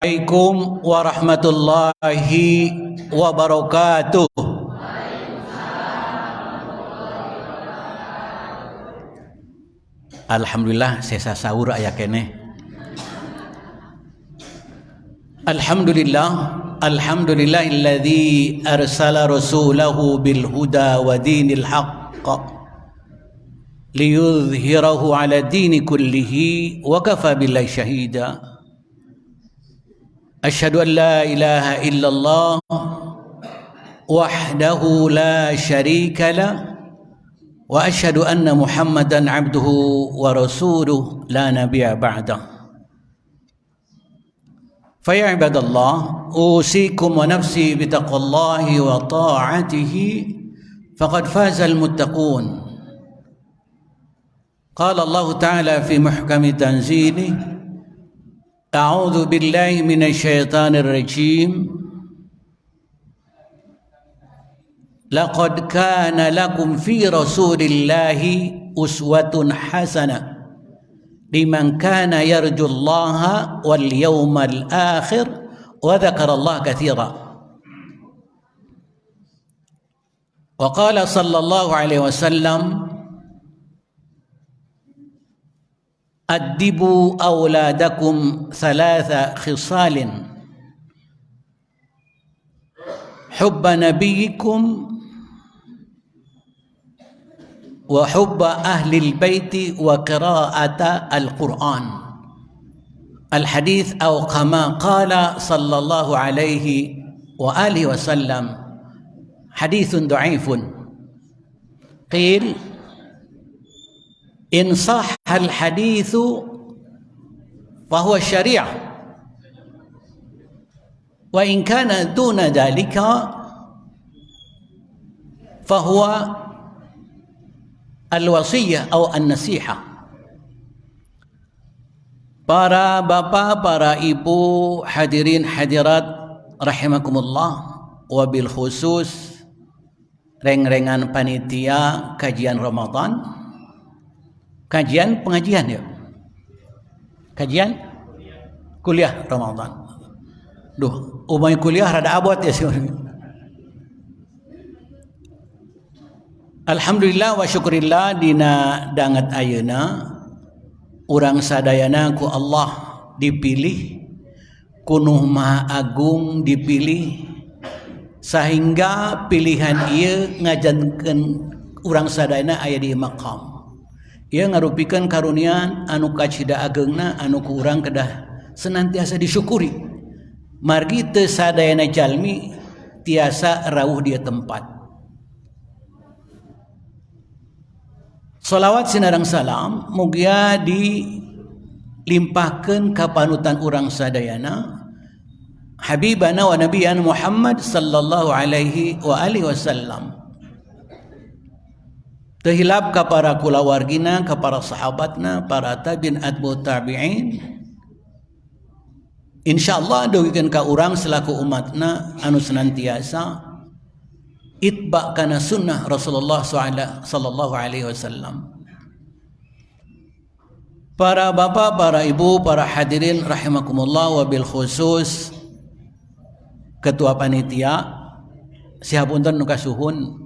Assalamualaikum warahmatullahi wabarakatuh. Alhamdulillah sesa sahur aya keneh. Alhamdulillahilladzi arsala rasulahu bil huda wa dinil haqq liyudhhirahu ala dini kullihi wa kafa billahi shahida. Asyhadu an la ilaha illallah wahdahu la syarika lah wa asyhadu anna Muhammadan abduhu wa rasuluh la nabiyya ba'dah. Fa ya ibadallah, usikum wa nafsi bitaqwallahi wa ta'atihi faqad fazal muttaqun. Qala Allah Ta'ala fi muhkami tanzilih, أعوذ بالله من الشيطان الرجيم لقد كان لكم في رسول الله أسوة حسنة لمن كان يرجو الله واليوم الآخر وذكر الله كثيرا. وقال صلى الله عليه وسلم أدبوا أولادكم ثلاث خصال حب نبيكم وحب أهل البيت وقراءة القرآن. الحديث أو كما قال صلى الله عليه وآله وسلم حديث ضعيف. قيل إن صح الحديث فهو الشريعة وإن كان دون ذلك فهو الوصية أو النصيحة. Para bapak, para ibu, hadirin hadirat rahimakumullah, wabil khusus reng-rengan panitia kajian Ramadan. Kajian pengajian ya. Kajian kuliah Ramadan. Duh, umay kuliah rada abot ya sih. Alhamdulillah wa syukurillah dina dangat ayeuna urang sadayana ku Allah dipilih, ku Nuh Maha Agung dipilih, sehingga pilihan ieu ngajankeun urang sadayana aya di maqam. Ia ngarupikeun karunia anu kacida ageungna anu ku urang kedah senantiasa disyukuri. Margi teu sadayana jalmi tiasa rawuh dia tempat. Salawat sinareng salam mugia dilimpahkeun ka panutan urang sadayana habibana wa nabiyana Muhammad sallallahu alaihi wa alihi wasallam. Tehilap ka para kulawargina, ka para sahabatna, para tabi'in atbu tabi'in. Insyaallah dugikeun ka urang selaku umatna anu senantiasa itba kana sunnah Rasulullah sallallahu alaihi wasallam. Para bapak, para ibu, para hadirin rahimakumullah, wabil khusus ketua panitia sihapunten nu kasuhun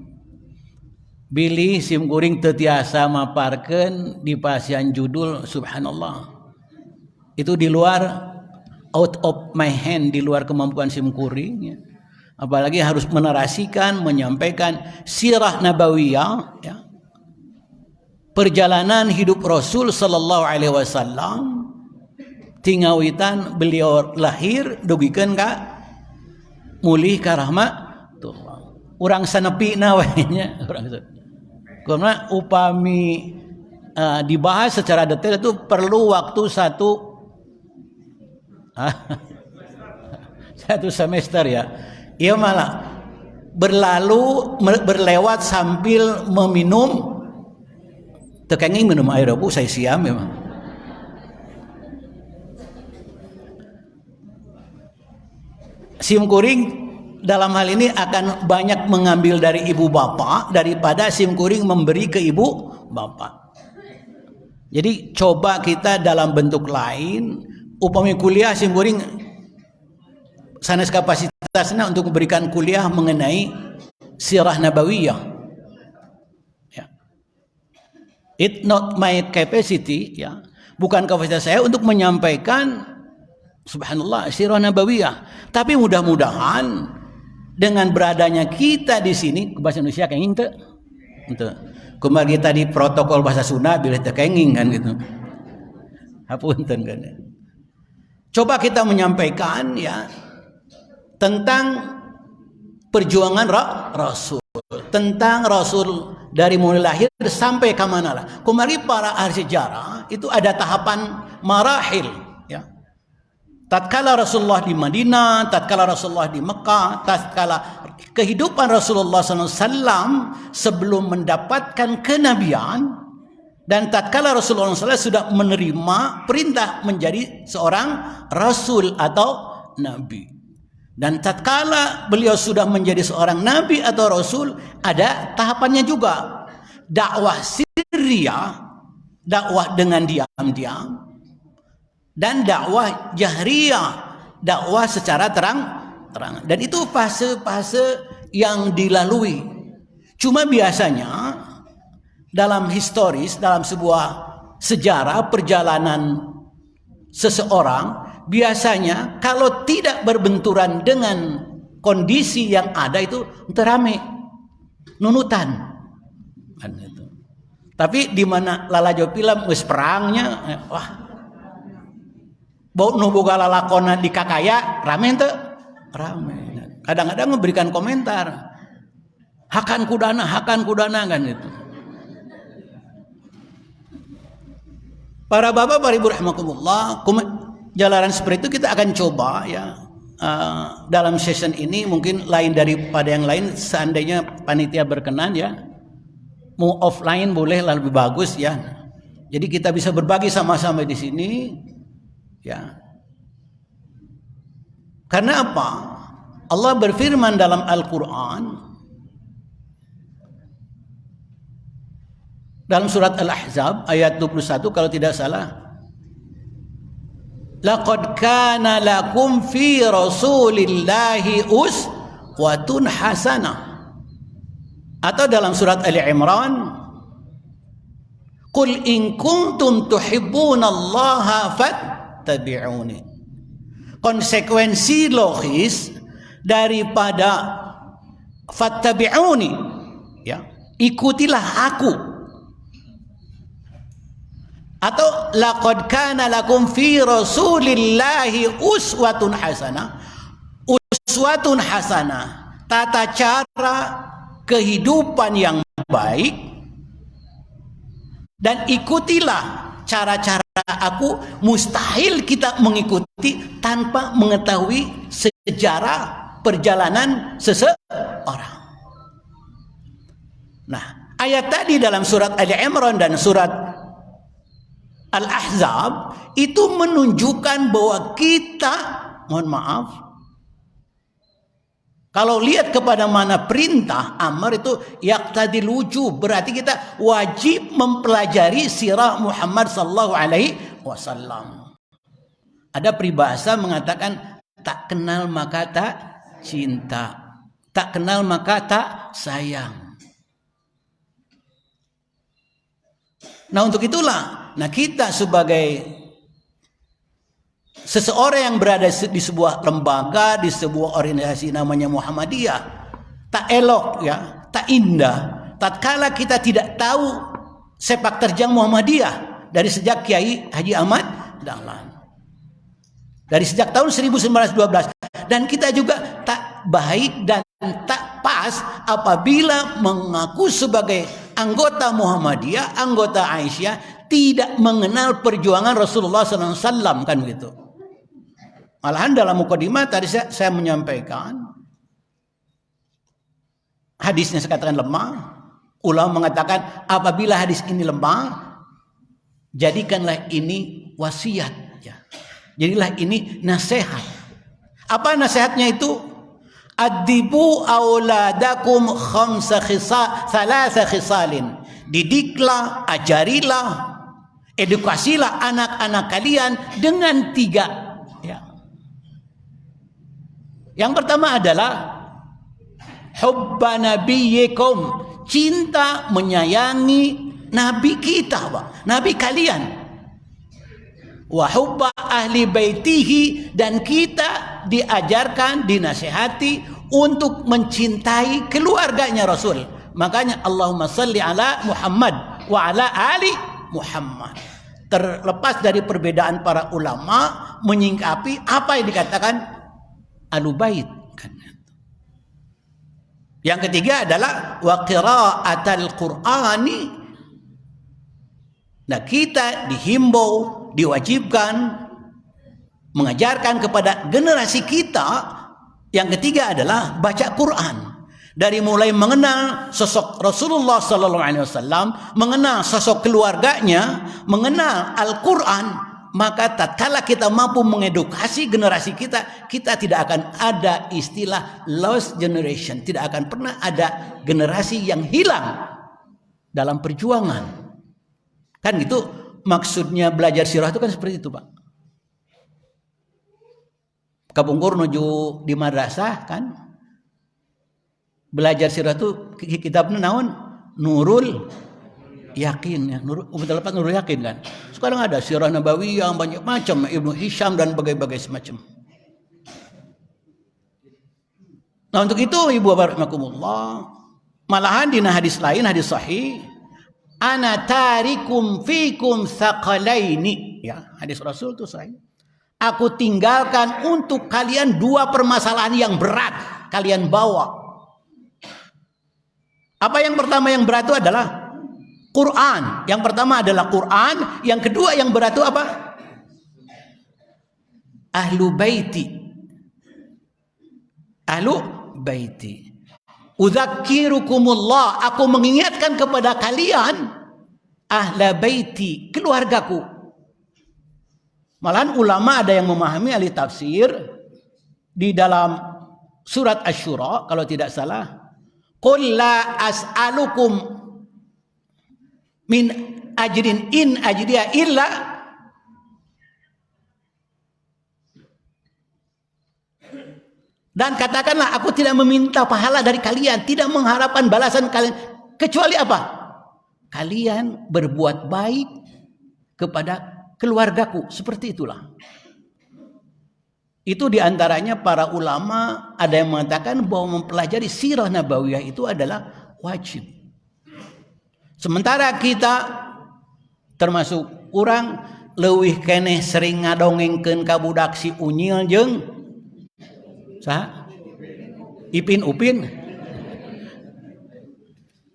bilih simkuring teu tiasa maparkeun di pasian judul subhanallah. Itu di luar out of my hand, di luar kemampuan simkuring ya. Apalagi harus menarasikan, menyampaikan sirah nabawiyah ya. Perjalanan hidup Rasul sallallahu alaihi wasallam tingawitan beliau lahir dugikeun ka mulih ka rahmatullah. Urang sanepina we nya urang karena upami dibahas secara detail itu perlu waktu satu semester ya. Ia malah berlewat sambil meminum. Tekenging minum air bu saya siam memang. Simkuring dalam hal ini akan banyak mengambil dari ibu bapak daripada simkuring memberi ke ibu bapak. Jadi coba kita dalam bentuk lain, upami kuliah simkuring sanes kapasitasnya untuk memberikan kuliah mengenai sirah nabawiyah. Ya. It not my capacity, ya. Bukan kapasitas saya untuk menyampaikan subhanallah sirah nabawiyah. Tapi mudah-mudahan dengan beradanya kita di sini bahasa Indonesia kenging teu. Henteu. Kumaha kita di protokol bahasa Sunda bilih teu kenging kan gitu. Hapunten kan. Coba kita menyampaikan ya tentang perjuangan Rasul, tentang Rasul dari mulai lahir sampai ke mana lah. Kemarin para ahli sejarah itu ada tahapan marahil, ya. Tatkala Rasulullah di Madinah, tatkala Rasulullah di Mekah, tatkala kehidupan Rasulullah SAW sebelum mendapatkan kenabian, dan tatkala Rasulullah SAW sudah menerima perintah menjadi seorang Rasul atau Nabi. Dan tatkala beliau sudah menjadi seorang Nabi atau Rasul, ada tahapannya juga. Dakwah sirriyah, dakwah dengan diam-diam, dan dakwah jahriyah, dakwah secara terang-terangan. Dan itu fase-fase yang dilalui. Cuma biasanya dalam historis, dalam sebuah sejarah perjalanan seseorang, biasanya kalau tidak berbenturan dengan kondisi yang ada itu rame, nunutan. Kan itu. Tapi di mana lalajo film wis perangnya, wah. Bau nu boga lalakona di kakaya rame teu? Rame. Kadang-kadang memberikan komentar. Hakan kudana kan itu. Para bapak, para ibu rahimakumullah, jalanan seperti itu kita akan coba ya dalam session ini, mungkin lain daripada yang lain seandainya panitia berkenan ya. Mau offline boleh lebih bagus ya. Jadi kita bisa berbagi sama-sama di sini ya. Karena apa? Allah berfirman dalam Al-Qur'an dalam surat Al-Ahzab ayat 21 kalau tidak salah. Laqad kana lakum fi Rasulillahi uswatun hasanah. Atau dalam surat Ali Imran, Qul in kuntum tuhibbunallaha fattabi'uni. Konsekuensi logis daripada fattabi'uni ya, ikutilah aku. Atau laqad kana lakum fi Rasulillahi uswatun hasanah. Uswatun hasanah, tata cara kehidupan yang baik, dan ikutilah cara-cara aku. Mustahil kita mengikuti tanpa mengetahui sejarah perjalanan seseorang. Nah, ayat tadi dalam surat Ali Imran dan surat Al-Ahzab itu menunjukkan bahwa kita, mohon maaf, kalau lihat kepada mana perintah amar itu yaqtadil wujub, berarti kita wajib mempelajari sirah Muhammad sallallahu alaihi wasallam. Ada peribahasa mengatakan tak kenal maka tak cinta, tak kenal maka tak sayang. Nah, untuk itulah, nah kita sebagai seseorang yang berada di sebuah lembaga, di sebuah organisasi namanya Muhammadiyah, tak elok ya, tak indah tatkala kita tidak tahu sepak terjang Muhammadiyah dari sejak Kiai Haji Ahmad Dahlan, dari sejak tahun 1912. Dan kita juga tak baik dan tak pas apabila mengaku sebagai anggota Muhammadiyah, anggota Aisyah, tidak mengenal perjuangan Rasulullah SAW, kan gitu. Malahan dalam mukadimah tadi saya menyampaikan hadisnya saya katakan lemah. Ulama mengatakan apabila hadis ini lemah, jadikanlah ini wasiat ya. Jadilah ini nasihat. Apa nasihatnya itu? Adibu auladakum thalatha khisalin. Didiklah, ajarilah, edukasilah anak-anak kalian dengan 3 ya. Yang pertama adalah hubba nabiyyikum, cinta menyayangi nabi kita, Pak. Nabi kalian. Wa hubba ahli baitihi, dan kita diajarkan, dinasihati untuk mencintai keluarganya Rasul. Makanya Allahumma salli ala Muhammad wa ala ali Muhammad. Terlepas dari perbedaan para ulama menyingkapi apa yang dikatakan Ahlul Bait. Yang ketiga adalah wa qiraatul Qur'ani. Nah, kita dihimbau, diwajibkan mengajarkan kepada generasi kita. Yang ketiga adalah baca Quran. Dari mulai mengenal sosok Rasulullah sallallahu alaihi wasallam, mengenal sosok keluarganya, mengenal Al-Quran, maka tatkala kita mampu mengedukasi generasi kita, kita tidak akan ada istilah lost generation, tidak akan pernah ada generasi yang hilang dalam perjuangan. Kan gitu maksudnya belajar sirah itu kan seperti itu, Pak. Kapungkur nuju di madrasah kan, belajar sirah itu kitabnya naon? Nurul Yakin ya, Nurul Yakin kan. Sekarang ada sirah Nabawiyah yang banyak macam, Ibnu Hisham dan berbagai semacam. Nah, untuk itu Ibu Bapak rahimakumullah, malahan di hadis lain, hadis sahih, ana tarikum fikum tsaqalaini, ya, hadis Rasul itu sahih. Aku tinggalkan untuk kalian dua permasalahan yang berat kalian bawa. Apa yang pertama yang berat itu adalah Quran. Yang pertama adalah Quran. Yang kedua yang berat itu apa? Ahlu baiti. Ahlu baiti. Udzakirukumullah. Aku mengingatkan kepada kalian ahla baiti, keluargaku. Malahan ulama ada yang memahami, ahli tafsir, di dalam surat Asy-Syura kalau tidak salah, qul la as'alukum min ajrin in ajriya illa dan katakanlah aku tidak meminta pahala dari kalian, tidak mengharapkan balasan kalian, kecuali apa? Kalian berbuat baik kepada keluargaku. Seperti itulah. Itu diantaranya para ulama ada yang mengatakan bahwa mempelajari sirah nabawiyah itu adalah wajib. Sementara kita termasuk orang leuwih keneh sering ngadongengkeun ka budak si Unyil jeung saha? Ipin Upin.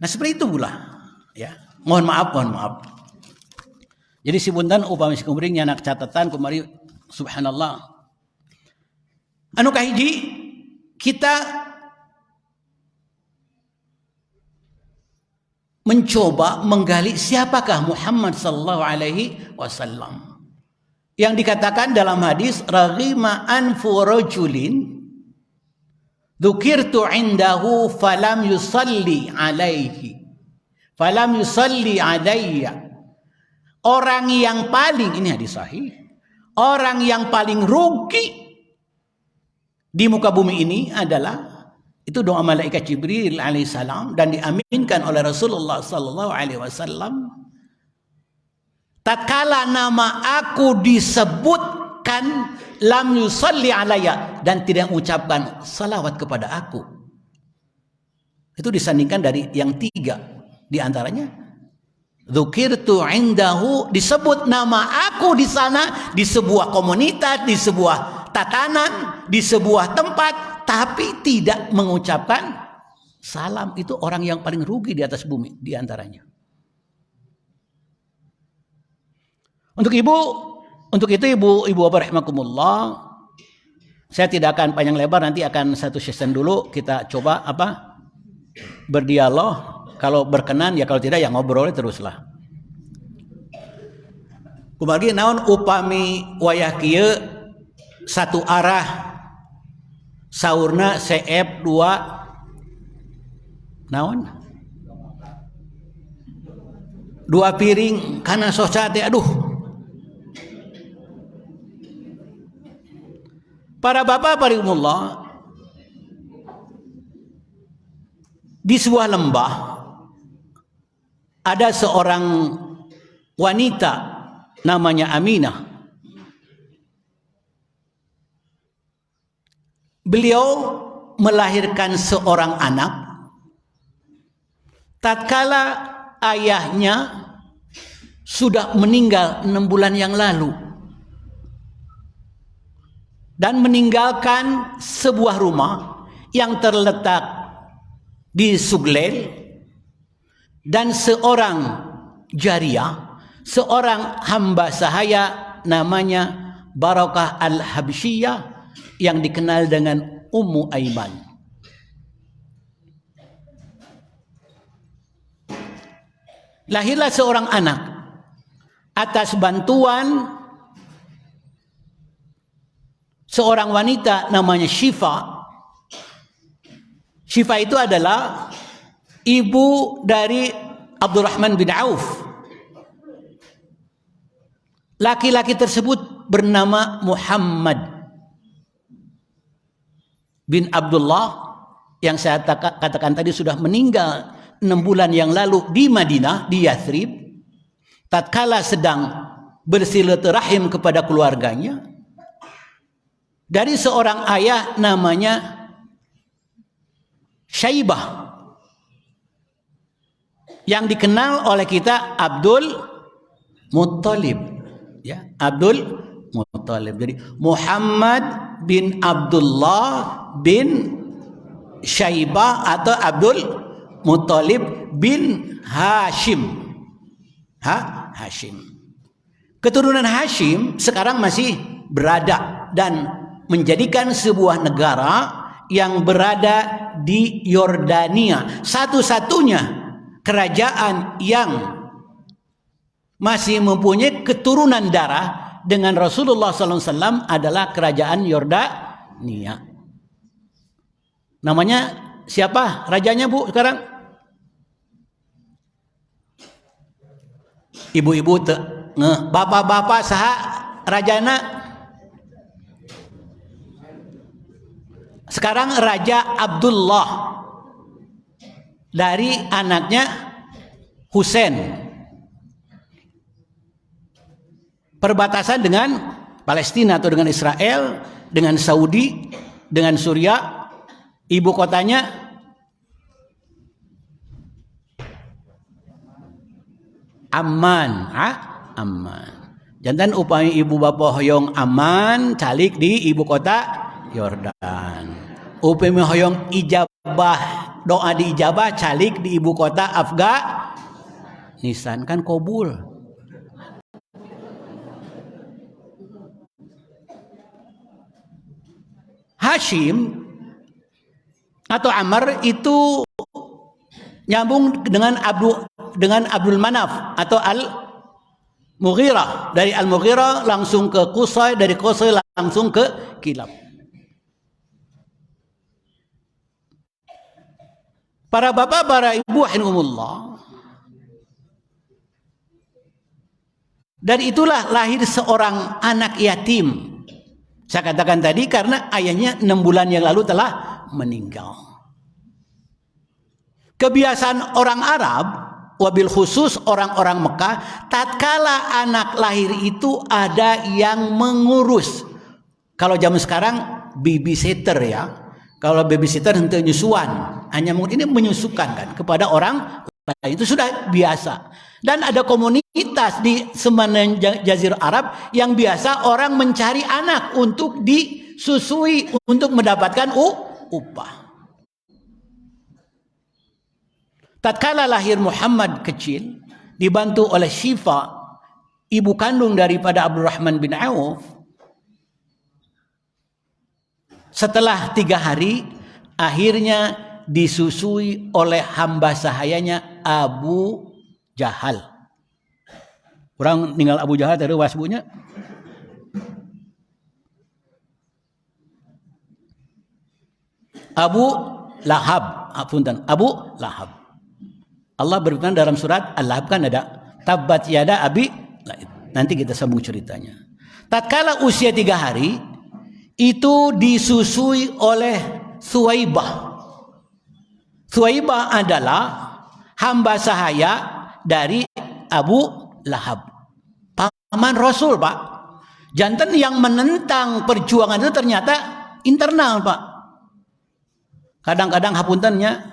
Nah, seperti itu pula. Ya, mohon maaf. Jadi si buntan upami si kuring nyanak catatan kumari subhanallah. Anu kahiji, kita mencoba menggali siapakah Muhammad sallallahu alaihi wasallam. Yang dikatakan dalam hadis raghima anfu rajulin dzukirtu indahu falam yusalli alaihi falam yusalli alayya. Orang yang paling, ini hadis sahih, orang yang paling rugi di muka bumi ini adalah itu doa malaikat Jibril alaihissalam dan diaminkan oleh Rasulullah sallallahu alaihi wasallam. Tatkala nama aku disebutkan lam yusalli alayya dan tidak mengucapkan salawat kepada aku. Itu disandingkan dari yang tiga, di antaranya dzukirtu indahu, disebut nama aku di sana, di sebuah komunitas, di sebuah tatanan, di sebuah tempat, tapi tidak mengucapkan salam. Itu orang yang paling rugi di atas bumi di antaranya. Untuk itu ibu bapak rahimakumullah, saya tidak akan panjang lebar, nanti akan satu season dulu kita coba berdialog. Kalau berkenan ya, kalau tidak ya ngobrol teruslah. Kumaha naon upami wayah kieu satu arah saurna CF 2 naon 2 piring kana soca teh, aduh. Para bapak parimullah, Di sebuah lembah ada seorang wanita namanya Aminah. Beliau melahirkan seorang anak tatkala ayahnya sudah meninggal 6 bulan yang lalu dan meninggalkan sebuah rumah yang terletak di Suglel dan seorang jariyah, seorang hamba sahaya namanya Barakah Al-Habsyiyah yang dikenal dengan Ummu Aiman. Lahirlah seorang anak atas bantuan seorang wanita namanya Syifa. Syifa itu adalah ibu dari Abdurrahman bin Auf. Laki-laki tersebut bernama Muhammad bin Abdullah yang saya katakan tadi sudah meninggal 6 bulan yang lalu di Madinah, di Yathrib, tatkala sedang bersilaturahim kepada keluarganya dari seorang ayah namanya Syaibah yang dikenal oleh kita Abdul Muttalib, ya, Abdul Muttalib. Jadi Muhammad bin Abdullah bin Syaibah atau Abdul Muttalib bin Hashim. Hashim. Keturunan Hashim sekarang masih berada dan menjadikan sebuah negara yang berada di Yordania. Satu-satunya kerajaan yang masih mempunyai keturunan darah dengan Rasulullah SAW adalah kerajaan Yordania. Namanya siapa rajanya, Bu, sekarang? Ibu-ibu, bapak-bapak saha rajana? Sekarang Raja Abdullah dari anaknya Husain. Perbatasan dengan Palestina atau dengan Israel, dengan Saudi, dengan Suriah. Ibu kotanya Amman. Amman. Jantan upami ibu bapak hoyong Amman calik di ibu kota Yordan. Upami hoyong ijabah, doa di ijabah calik di ibu kota Afghanistan, kan Kabul. Hashim atau Amr itu nyambung dengan Abdul Manaf atau Al-Mughirah. Dari Al-Mughirah langsung ke Qusay, dari Qusay langsung ke Kilab. Para bapak, para ibu rahimahumullah, dari itulah lahir seorang anak yatim. Saya katakan tadi karena ayahnya 6 bulan yang lalu telah meninggal. Kebiasaan orang Arab, wabil khusus orang-orang Mekah, tatkala anak lahir itu ada yang mengurus. Kalau zaman sekarang babysitter, ya. Kalau babysitter henteu nyusuan, hanya ini menyusukan kan kepada orang lain, itu sudah biasa. Dan ada komunitas di semenanjung Jazirah Arab yang biasa orang mencari anak untuk disusui untuk mendapatkan upah. Tatkala lahir Muhammad kecil, dibantu oleh Syifa, ibu kandung daripada Abdurrahman bin Auf. Setelah 3 hari, akhirnya disusui oleh hamba sahayanya Abu Jahal. Orang ninggal Abu Jahal tadi wasbunya. Abu Lahab, apunten, Abu Lahab. Allah berfirman dalam surat Al-Lahab, kan ada tabat yada abi. Nanti kita sambung ceritanya. Tatkala usia 3 hari itu disusui oleh Suwaibah. Thuwaibah adalah hamba sahaya dari Abu Lahab. Paman Rasul, Pak. Jantan yang menentang perjuangan itu ternyata internal, Pak. Kadang-kadang hapuntennya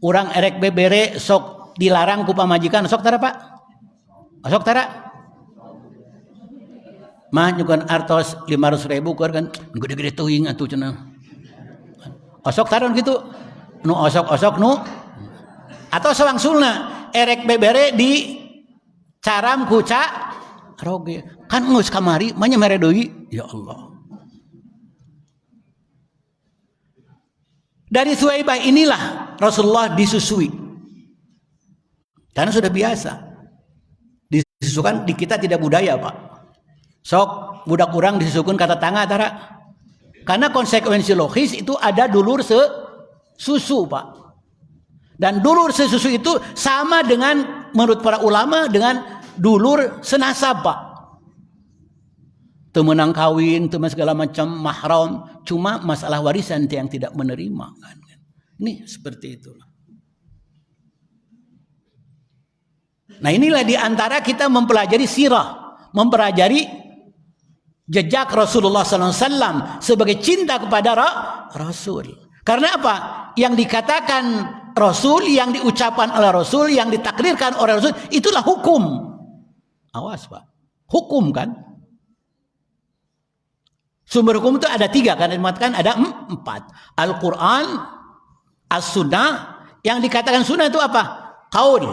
orang erek bebere sok dilarang ku pamajikan, sok tara, Pak? Sok tara? Mah nyukan artos 500.000 kan gede-gede teuing atuh cenah. Osok taron gitu. Nu osok-osok nu atau sewangsulna erek bebere di caram kuca roge. Kan geus kamari mah nya mere deui. Ya Allah. Dari Thuwaibah inilah Rasulullah disusui. Karena sudah biasa. Disusukan di kita tidak budaya, Pak. Sok budak kurang disusukan kata tangga tara. Karena konsekuensi logis itu ada dulur sesusu, Pak. Dan dulur sesusu itu sama dengan menurut para ulama dengan dulur senasab, Pak. Temenang kawin, temen segala macam mahram, cuma masalah warisan yang tidak menerima kan. Ini seperti itulah. Nah, inilah diantara kita mempelajari sirah, mempelajari jejak Rasulullah SAW sebagai cinta kepada Rasul. Karena apa? Yang dikatakan Rasul, yang diucapkan oleh Rasul, yang ditakdirkan oleh Rasul, itulah hukum. Awas, Pak. Hukum kan? Sumber hukum itu ada 3 kan? Dikatakan ada 4. Al-Quran, As-Sunnah. Yang dikatakan sunnah itu apa? Qaul,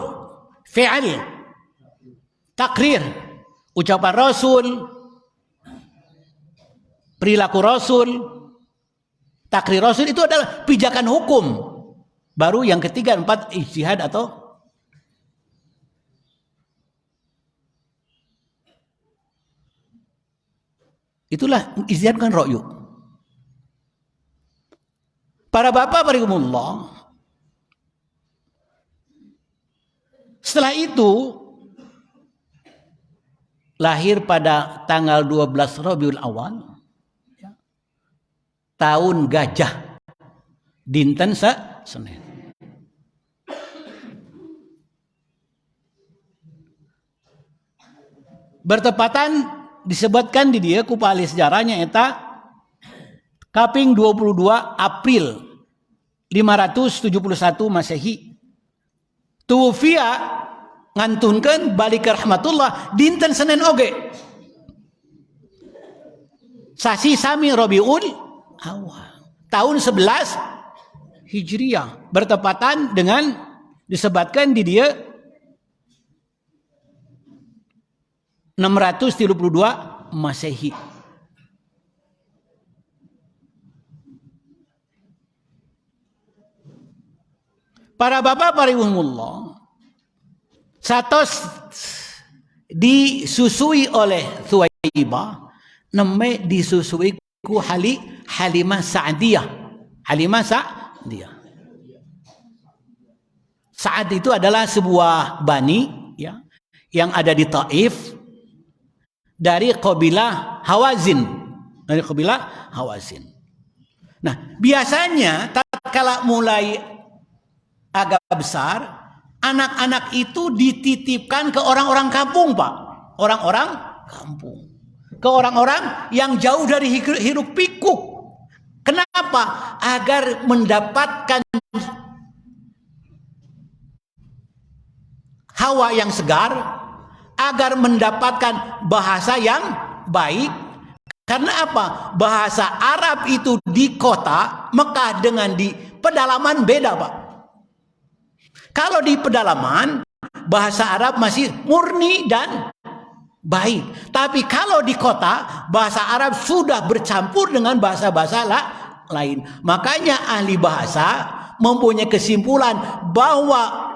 fi'al, takrir, ucapan Rasul, perilaku Rasul, takrir Rasul, itu adalah pijakan hukum. Baru yang ketiga, 4 ijtihad atau itulah ijtihad kan ra'yu. Para bapak barakumullah, setelah itu lahir pada tanggal 12 Rabiul Awal tahun gajah, dinten Senin. Bertepatan disebutkan di dia ku ahli sejarahnya eta kaping 22 April 571 Masehi. Tuwfiya ngantunkeun balik ke rahmatullah dinten Senin oge. Sasi sami Rabiul Awal. Tahun 11 Hijriah bertepatan dengan disebutkan di dia 632 Masehi. Para bapak parihumullah, satos disusui oleh Thuwaibah, neme disusui ku Halimah Sa'diyah. Halimah Sa'diyah. Sa'ad itu adalah sebuah bani ya, yang ada di Taif dari kabilah Hawazin. Dari kabilah Hawazin. Nah, biasanya tatkala mulai agak besar, anak-anak itu dititipkan ke orang-orang kampung, Pak. Orang-orang kampung. Ke orang-orang yang jauh dari hiruk pikuk. Kenapa? Agar mendapatkan hawa yang segar, agar mendapatkan bahasa yang baik. Karena apa? Bahasa Arab itu di kota Mekah dengan di pedalaman beda, Pak. Kalau di pedalaman bahasa Arab masih murni dan baik. Tapi kalau di kota bahasa Arab sudah bercampur dengan bahasa-bahasa lain. Makanya ahli bahasa mempunyai kesimpulan bahwa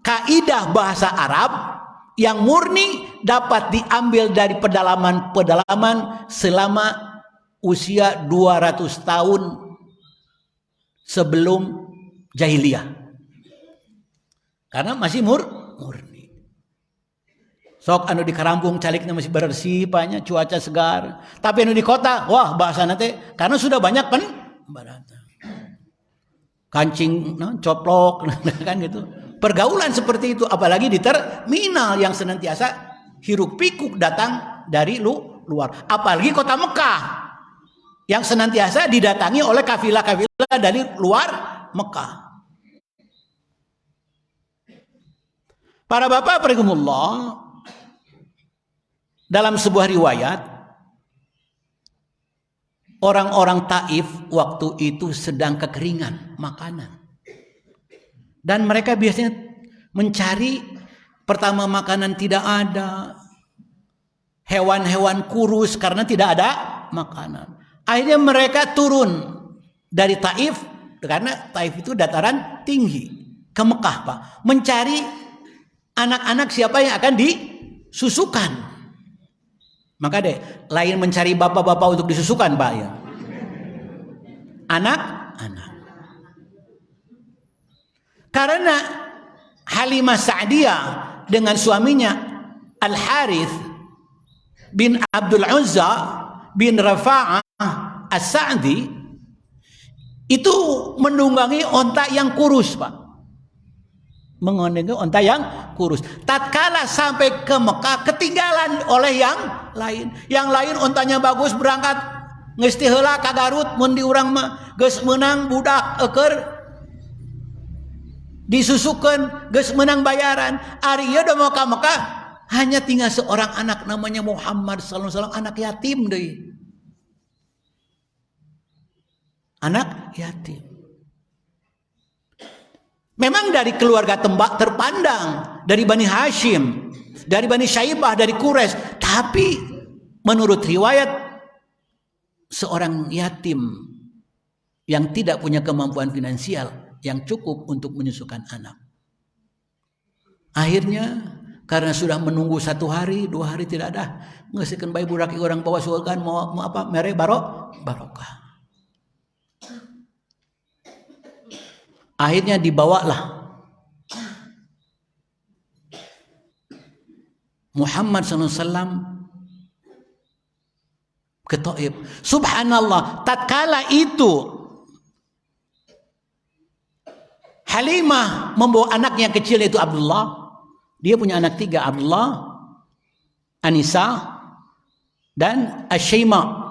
kaidah bahasa Arab yang murni dapat diambil dari pedalaman-pedalaman selama usia 200 tahun sebelum jahiliyah. Karena masih murni. Sok anu di karampung caliknya masih bersih, banyak cuaca segar. Tapi anu di kota, wah bahasa nanti karena sudah banyak barata. kancing coplok kan gitu. Pergaulan seperti itu, apalagi di terminal yang senantiasa hiruk pikuk datang dari luar, apalagi kota Mekah yang senantiasa didatangi oleh kafilah-kafilah dari luar Mekah. Para bapak rahimahumullah, dalam sebuah riwayat, orang-orang Taif waktu itu sedang kekeringan makanan. Dan mereka biasanya mencari, pertama makanan tidak ada, hewan-hewan kurus karena tidak ada makanan. Akhirnya mereka turun dari Taif, karena Taif itu dataran tinggi, ke Mekah, Pak, mencari anak-anak siapa yang akan disusukan. Maka deh, lain mencari bapak-bapak untuk disusukan, Pak, ya. Anak-anak. Karena Halimah Sa'diyah dengan suaminya Al-Harith bin Abdul Uzza bin Rafa'ah As-Sa'di itu menunggangi onta yang kurus, Pak. Menunggangi onta yang kurus. Tatkala sampai ke Mekah, ketinggalan oleh yang lain. Yang lain ontanya bagus, berangkat geus ti heula ka Garut, mun di urang mah geus meunang budak eukeur disusukeun, geus menang bayaran. Ari ieu da mau ka Mekah, hanya tinggal seorang anak namanya Muhammad sallallahu alaihi wasallam, anak yatim deui. Anak yatim. Memang dari keluarga terpandang, dari Bani Hashim, dari Bani Syaibah, dari Quraisy, tapi menurut riwayat seorang yatim yang tidak punya kemampuan finansial yang cukup untuk menyusukan anak. Akhirnya karena sudah menunggu 1 hari, 2 hari tidak ada, ngesikeun bae budak orang bawa sugan mau apa mere barokah. Akhirnya dibawalah Muhammad SAW ke Taif. Subhanallah, tatkala itu Halimah membawa anaknya kecil yaitu Abdullah. Dia punya anak 3, Abdullah, Anisa, dan Asyaima.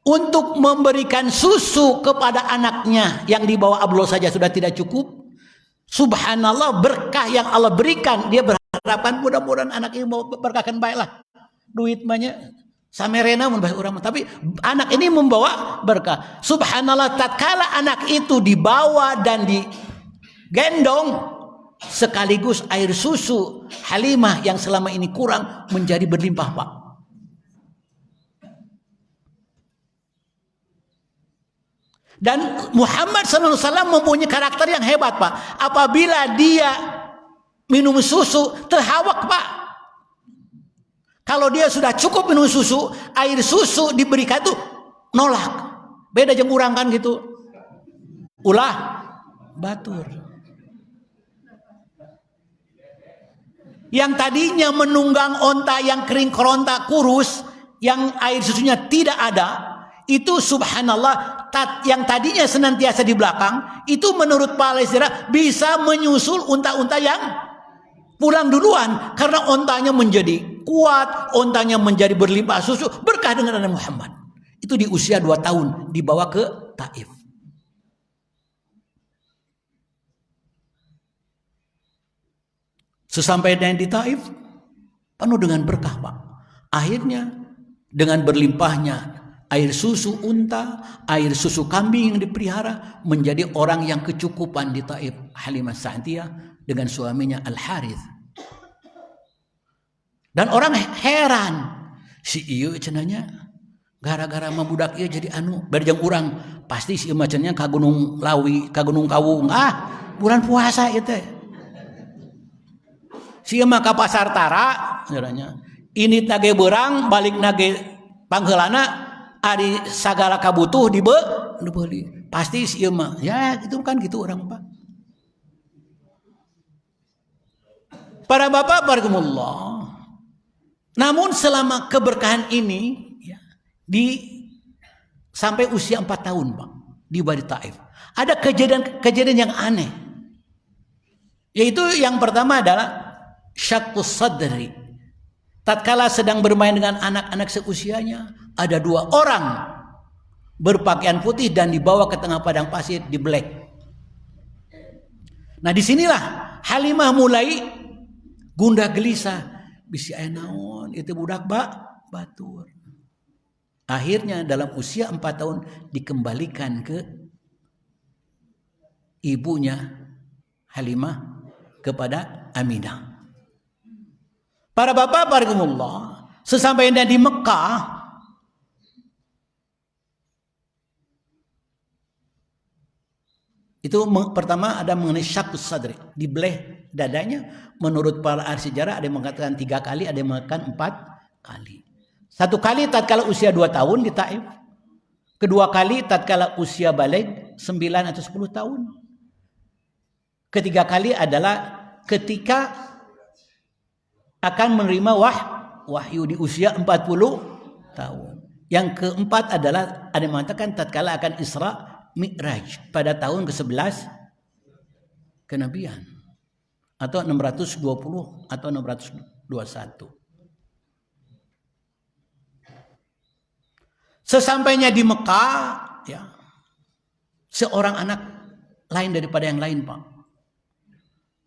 Untuk memberikan susu kepada anaknya yang dibawa Abdullah saja sudah tidak cukup. Subhanallah, berkah yang Allah berikan, dia berharapan mudah-mudahan anak ini mau berkahkan baiklah. Duit banyak samerena mun bae urang, tapi anak ini membawa berkah. Subhanallah, tatkala anak itu dibawa dan digendong, sekaligus air susu Halimah yang selama ini kurang menjadi berlimpah, Pak. Dan Muhammad SAW mempunyai karakter yang hebat, Pak. Apabila dia minum susu, terhawak, Pak. Kalau dia sudah cukup minum susu, air susu diberikan itu nolak. Beda jeung urang kan gitu. Ulah batur. Yang tadinya menunggang onta yang kering keronta kurus, yang air susunya tidak ada, itu subhanallah, yang tadinya senantiasa di belakang, itu menurut Palestina bisa menyusul unta-unta yang pulang duluan. Karena ontanya menjadi kuat, ontanya menjadi berlimpah susu, berkah dengan Nabi Muhammad. Itu di usia 2 tahun dibawa ke Taif. Sesampainya di Taif, penuh dengan berkah, Pak. Akhirnya dengan berlimpahnya air susu unta, air susu kambing yang dipelihara, menjadi orang yang kecukupan di Taif. Halimah Sa'diyah dengan suaminya Al-Harith. Dan orang heran, si ieu cenanya gara-gara mabudak ieu jadi anu berjang urang, pasti si macennya ka Gunung Lawi, ka Gunung Kawung. Bulan puasa ieu teh. Si mah ka pasar Tara caranya. Ini nage beurang, balik nage pangheulana, ari sagala kabutuh dibeli. Pasti si mah ya itu kan gitu orang, Pak. Para bapak barakumullah. Namun selama keberkahan ini ya, sampai usia 4 tahun, Pak, di Wadi Taif. Ada kejadian yang aneh. Yaitu yang pertama adalah syaqqus sadri. Tatkala sedang bermain dengan anak-anak seusianya, ada 2 orang berpakaian putih dan dibawa ke tengah padang pasir, dibelek. Nah, disinilah Halimah mulai gundah gelisah. Bisi aya naon, itu budak batur. Akhirnya dalam usia 4 tahun dikembalikan ke ibunya Halimah kepada Aminah. Para bapak barakumullah, sesampainya di Mekah, itu pertama ada mengenai syaqqus sadri, dibeleh dadanya. Menurut para ahli sejarah ada yang mengatakan 3 kali, ada yang mengatakan 4 kali. 1 kali tatkala usia 2 tahun di Taif. Kedua kali tatkala usia balik 9 atau 10 tahun. Ketiga kali adalah ketika akan menerima wahyu di usia 40 tahun. Yang keempat adalah ada yang mengatakan tatkala akan Isra Mi'raj pada tahun ke-11 kenabian, atau 620 atau 621. Sesampainya di Mekah, ya, seorang anak lain daripada yang lain, Pak.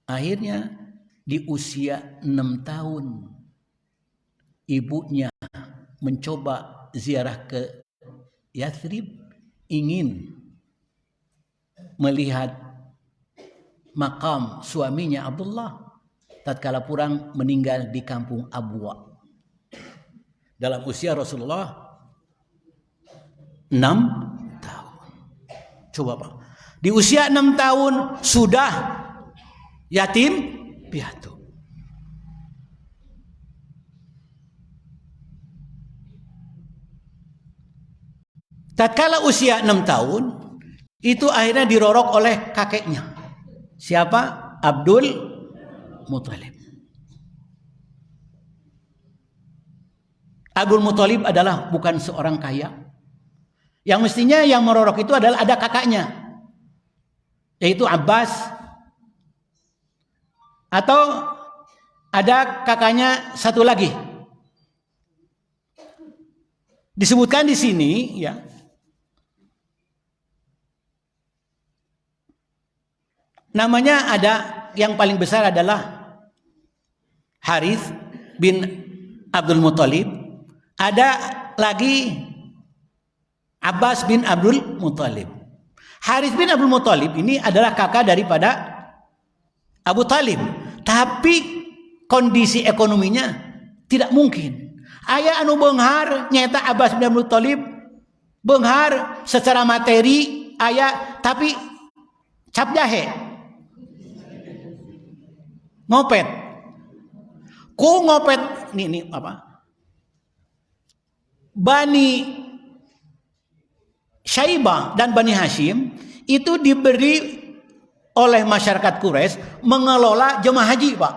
Akhirnya di usia 6 tahun ibunya mencoba ziarah ke Yathrib, ingin melihat makam suaminya Abdullah tatkala pulang meninggal di kampung Abwa. Dalam usia Rasulullah 6 tahun. Coba, Pak. Di usia 6 tahun sudah yatim piatu. Tatkala usia 6 tahun, itu akhirnya dirorok oleh kakeknya. Siapa? Abdul Muthalib. Abdul Muthalib adalah bukan seorang kaya. Yang mestinya yang merorok itu adalah ada kakaknya, yaitu Abbas. Atau ada kakaknya satu lagi. Disebutkan di sini, ya, namanya ada yang paling besar adalah Harith bin Abdul Muthalib. Ada lagi Abbas bin Abdul Muthalib. Harith bin Abdul Muthalib ini adalah kakak daripada Abu Talib. Tapi kondisi ekonominya tidak mungkin. Aya anu beunghar nyata Abbas bin Abdul Muthalib. Beunghar secara materi aya, tapi cap jahe. Ngopet. Ku ngopet ini apa? Bani Syaibah dan Bani Hashim itu diberi oleh masyarakat Quraisy mengelola jemaah haji, Pak.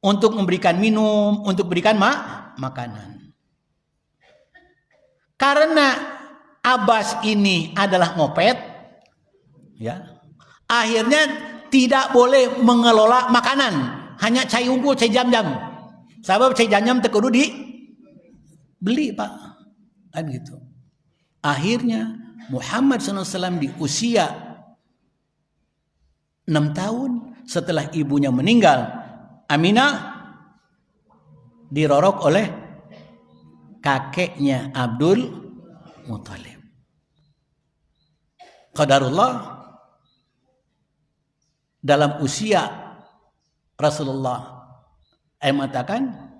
Untuk memberikan minum, untuk memberikan makanan. Karena Abbas ini adalah ngopet, ya. Akhirnya tidak boleh mengelola makanan, hanya cai unggul, cai jam-jam. Sebab cai jam-jam teu kudu dibeli, Pak. Kan gitu. Akhirnya Muhammad SAW di usia 6 tahun setelah ibunya meninggal, Aminah dirorok oleh kakeknya Abdul Muthalib. Qadarullah, dalam usia Rasulullah mengatakan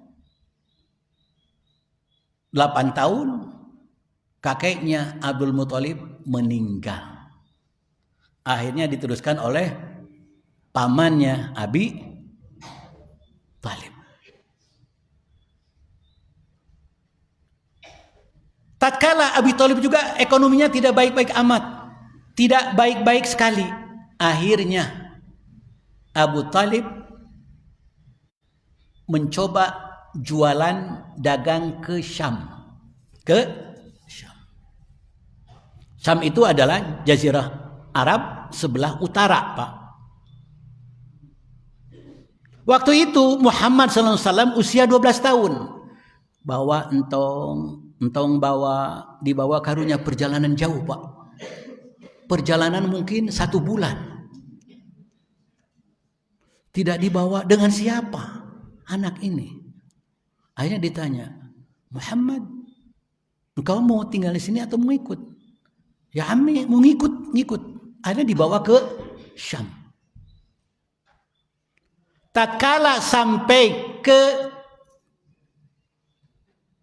8 tahun kakeknya Abdul Muthalib meninggal. Akhirnya diteruskan oleh pamannya Abi Talib. Tatkala Abi Talib juga ekonominya tidak baik-baik amat, tidak baik-baik sekali. Akhirnya Abu Talib mencoba jualan dagang ke Syam. Syam itu adalah jazirah Arab sebelah utara, Pak. Waktu itu Muhammad SAW usia 12 tahun. Bawa entong dibawa karunya perjalanan jauh, Pak. Perjalanan mungkin 1 bulan. Tidak dibawa, dengan siapa anak ini? Akhirnya ditanya, Muhammad, engkau mau tinggal di sini atau mau ikut? Ya Ammi, mau ngikut. Akhirnya dibawa ke Syam. Tatkala sampai ke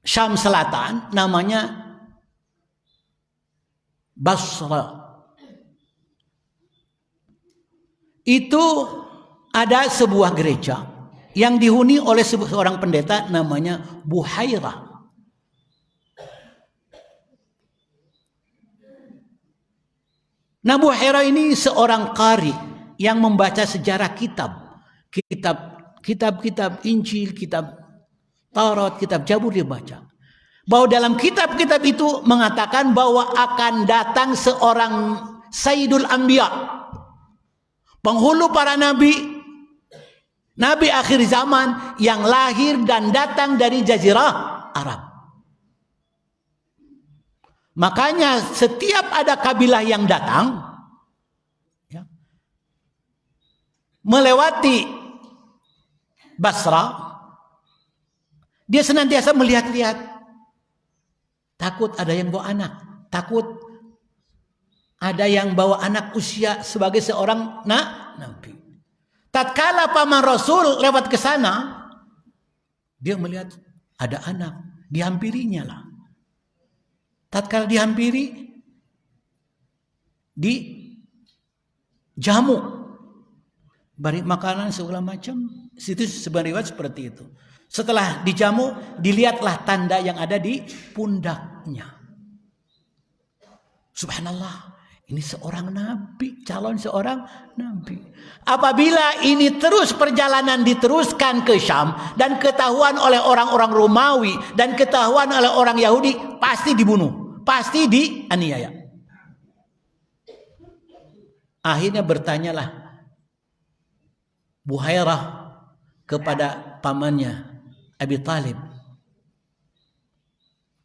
Syam Selatan, namanya Basra. Itu ada sebuah gereja yang dihuni oleh seorang pendeta namanya Buhairah. Nah, Buhairah ini seorang qari yang membaca sejarah kitab Injil, kitab Taurat, kitab Zabur dia baca. Bahwa dalam kitab-kitab itu mengatakan bahwa akan datang seorang Sayyidul Anbiya, penghulu para nabi akhir zaman yang lahir dan datang dari jazirah Arab. Makanya setiap ada kabilah yang datang melewati Basra, dia senantiasa melihat-lihat. Takut ada yang bawa anak, takut ada yang bawa anak usia sebagai seorang nabi. Tatkala paman Rasul lewat ke sana, dia melihat ada anak, dihampirinya lah. Tatkala dihampiri, dijamu, beri makanan segala macam. Situ sebenarnya seperti itu. Setelah dijamu, dilihatlah tanda yang ada di pundaknya. Subhanallah, ini seorang nabi, calon seorang nabi. Apabila ini terus perjalanan diteruskan ke Syam dan ketahuan oleh orang-orang Romawi dan ketahuan oleh orang Yahudi, pasti dibunuh, pasti dianiaya. Akhirnya bertanyalah Buhairah kepada pamannya Abi Talib,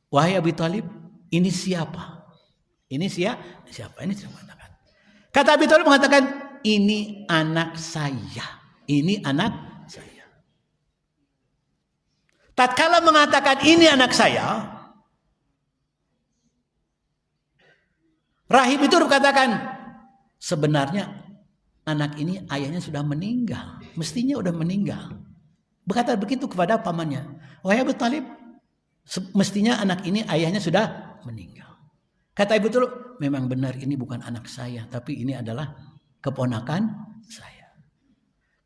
wahai Abi Talib, ini siapa? Ini siapa? Ini siapa? Kata Abi Talib mengatakan, ini anak saya. Ini anak saya. Tatkala mengatakan ini anak saya, rahib itu berkatakan, sebenarnya anak ini ayahnya sudah meninggal. Mestinya sudah meninggal. Berkata begitu kepada pamannya. Wahai Abu Talib, mestinya anak ini ayahnya sudah meninggal. Kata Ibu Talib, memang benar ini bukan anak saya, tapi ini adalah keponakan saya.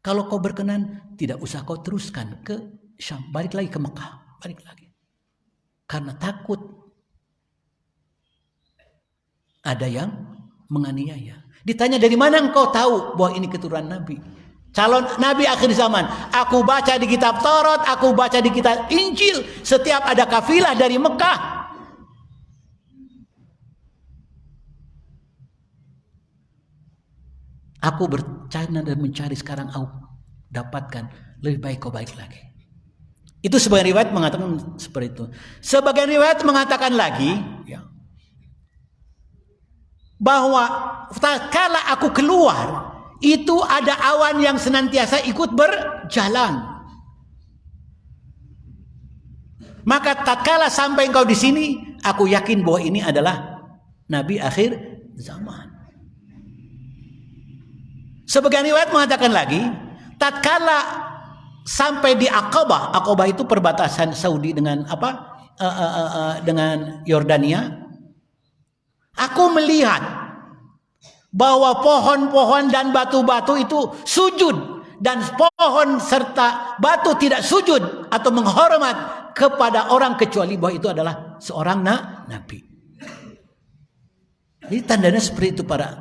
Kalau kau berkenan, tidak usah kau teruskan ke Syam. Balik lagi ke Mekah. Balik lagi. Karena takut ada yang menganiaya. Ditanya, dari mana engkau tahu bahwa ini keturunan Nabi? Calon Nabi akhir zaman. Aku baca di kitab Taurat, aku baca di kitab Injil. Setiap ada kafilah dari Mekah, aku bercana dan mencari, sekarang aku dapatkan. Lebih baik kau baik lagi. Itu sebagian riwayat mengatakan seperti itu. Sebagian riwayat mengatakan lagi, bahwa tatkala aku keluar, itu ada awan yang senantiasa ikut berjalan. Maka tatkala sampai engkau di sini, aku yakin bahwa ini adalah Nabi akhir zaman. Sebagian riwayat mengatakan lagi, tatkala sampai di Aqabah, Aqabah itu perbatasan Saudi dengan dengan Yordania. Aku melihat bahwa pohon-pohon dan batu-batu itu sujud, dan pohon serta batu tidak sujud atau menghormat kepada orang kecuali bahwa itu adalah seorang nabi. Jadi tandanya seperti itu. Para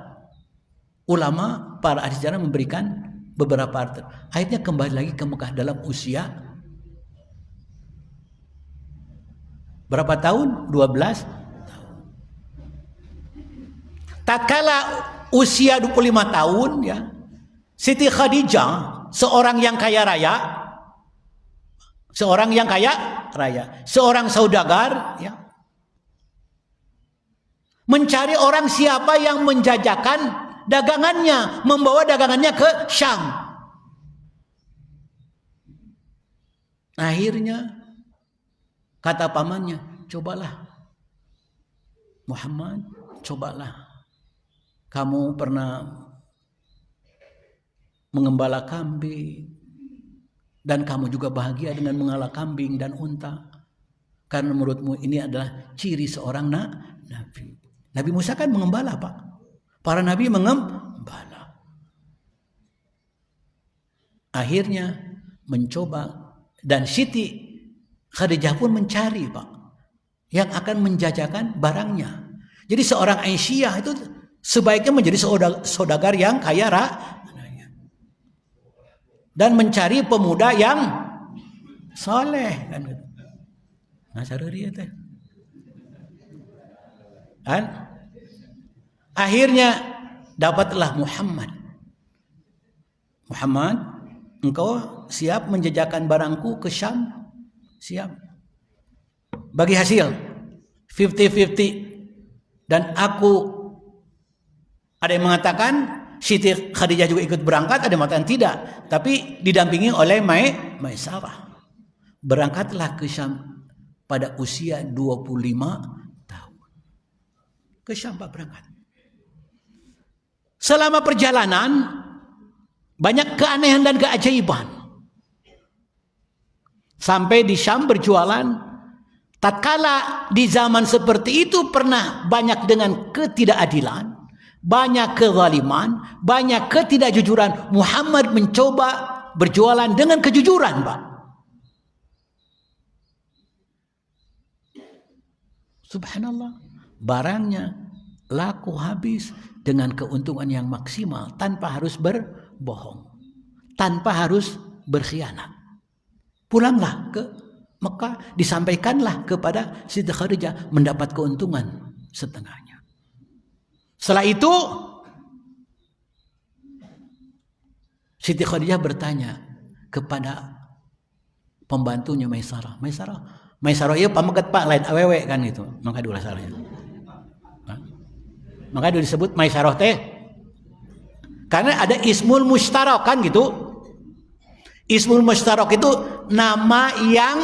ulama, para ahli sejarah memberikan beberapa arti. Akhirnya kembali lagi ke Mekah dalam usia berapa tahun? 12 tahun. Tatkala usia 25 tahun ya, Siti Khadijah seorang yang kaya raya, seorang saudagar ya, mencari orang siapa yang menjajakan dagangannya, membawa dagangannya ke Syam. Akhirnya kata pamannya, cobalah Muhammad, cobalah. Kamu pernah mengembala kambing dan kamu juga bahagia dengan mengalah kambing dan unta. Karena menurutmu ini adalah ciri seorang nabi. Nabi Musa kan mengembala, Pak. Para nabi mengembala. Akhirnya mencoba. Dan Siti Khadijah pun mencari, Pak, yang akan menjajakan barangnya. Jadi seorang Aisyah itu sebaiknya menjadi saudagar yang kaya raya. Dan mencari pemuda yang soleh. Nah, saruri teh. Akhirnya dapatlah Muhammad. Engkau siap menjajakan barangku ke Syam? Siap. Bagi hasil 50-50. Dan aku, ada yang mengatakan Siti Khadijah juga ikut berangkat, ada yang mengatakan tidak, tapi didampingi oleh Maisarah. Berangkatlah ke Syam pada usia 25 tahun. Ke Syam Pak berangkat. Selama perjalanan banyak keanehan dan keajaiban. Sampai di Syam berjualan. Tatkala di zaman seperti itu pernah banyak dengan ketidakadilan, banyak kezaliman, banyak ketidakjujuran. Muhammad mencoba berjualan dengan kejujuran, Pak. Subhanallah. Barangnya laku habis dengan keuntungan yang maksimal tanpa harus berbohong, tanpa harus berkhianat. Pulanglah ke Mekah, disampaikanlah kepada Siti Khadijah, mendapat keuntungan setengahnya. Setelah itu Siti Khadijah bertanya kepada pembantunya Maisarah, Maisarah iya pamegat Pak, lain awewe kan itu, maka diulah salahnya. Maka disebut Maisarah teh karena ada ismul mustarak kan gitu. Ismul mustarak itu nama yang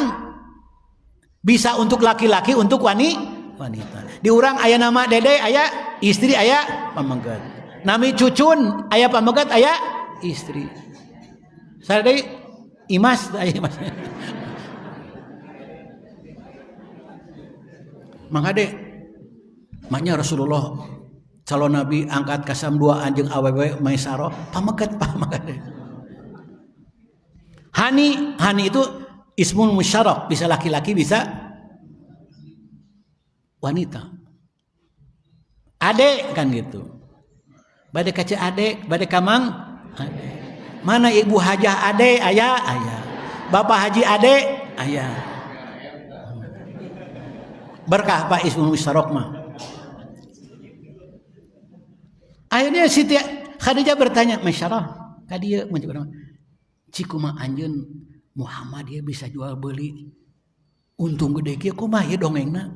bisa untuk laki-laki, untuk wanita. Di urang aya nama dede, aya istri, aya pamegat. Nami cucun, aya pamegat, aya istri. Sadai imas, aya imas. Maka deh, maknya Rasulullah calon Nabi angkat kasam dua anjing awewe Maisarah pamegat deh. Hani itu ismul musyarak, bisa laki-laki bisa wanita. Adek kan gitu. Bade kaca adek, bade kamang adek. Mana ibu hajah adek, ayah. Bapak haji adek, ayah. Berkah Pak ismul musyarak mah. Akhirnya Siti Khadijah bertanya, Maisarah, kadieu mencoba cikuma anjeun Muhammad dia bisa jual beli untung gede kieu kumaha ieu dongengna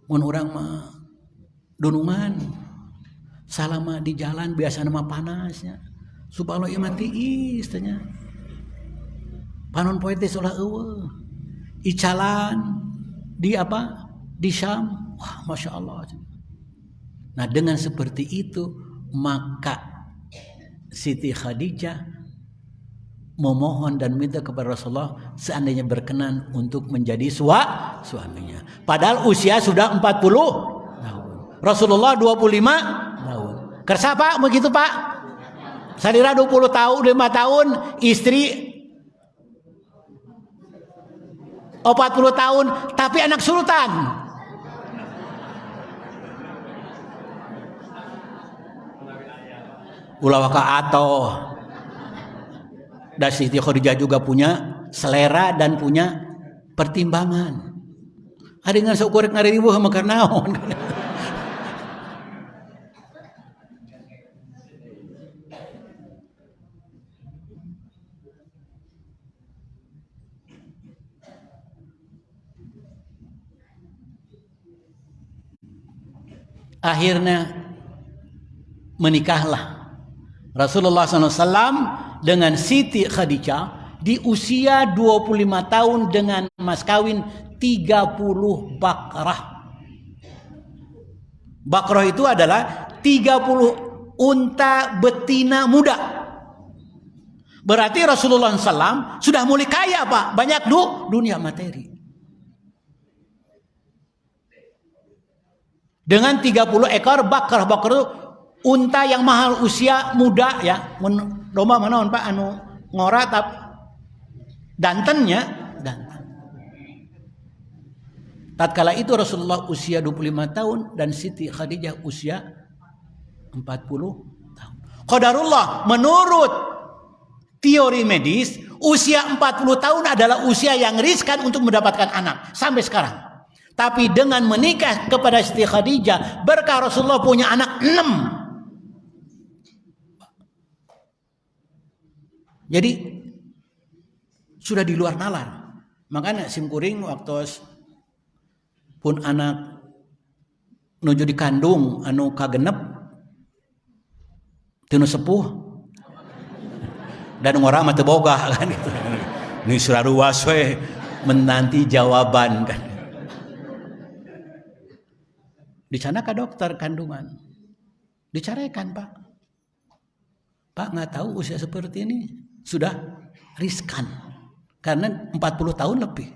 mun urang mah dunungan salama di jalan biasa nama panasnya subhanallah ieu mah tiis tanya panon poe teh ulah eueuh icalan di apa di Syam wah Masya Allah. Nah dengan seperti itu maka Siti Khadijah memohon dan minta kepada Rasulullah seandainya berkenan untuk menjadi suaminya. Padahal usia sudah 40 tahun. Rasulullah 25 tahun. Kersa Pak begitu Pak? Sadira 20 tahun, 5 tahun, istri 40 tahun, tapi anak sultan. Ulawaka atoh. Dan Siti Khadijah juga punya selera dan punya pertimbangan. Ada yang sok korek ngari ribu sama karnaon. Akhirnya menikahlah Rasulullah SAW dengan Siti Khadijah di usia 25 tahun dengan mas kawin 30 bakrah. Bakrah itu adalah 30 unta betina muda. Berarti Rasulullah SAW sudah mulai kaya, Pak. Banyak dunia materi. Dengan 30 ekor bakrah. Bakrah itu unta yang mahal usia muda ya. Domba mana Pak anu ngora tap dantennya danten. Tatkala itu Rasulullah usia 25 tahun dan Siti Khadijah usia 40 tahun. Qadarullah menurut teori medis usia 40 tahun adalah usia yang riskan untuk mendapatkan anak sampai sekarang. Tapi dengan menikah kepada Siti Khadijah berkah Rasulullah punya anak 6. Jadi sudah di luar nalar. Makanya simkuring waktu pun anak nuju dikandung anu kagenep tinu sepuh dan ngora mah teu boga kan gitu. Ini suraruas we menanti jawaban kan. Di sana ke dokter kandungan. Diceraikan, Pak. Pak nggak tahu usia seperti ini sudah riskan karena 40 tahun lebih.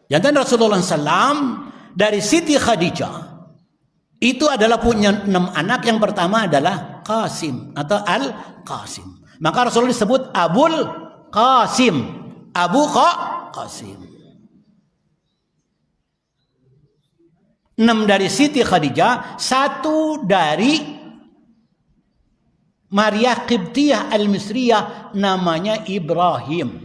Jantan Rasulullah SAW dari Siti Khadijah itu adalah punya 6 anak. Yang pertama adalah Qasim atau Al-Qasim. Maka Rasulullah disebut Abul Qasim. Abu Qasim. 6 dari Siti Khadijah, 1 dari Maria Qibtiyah Al-Misriyah namanya Ibrahim.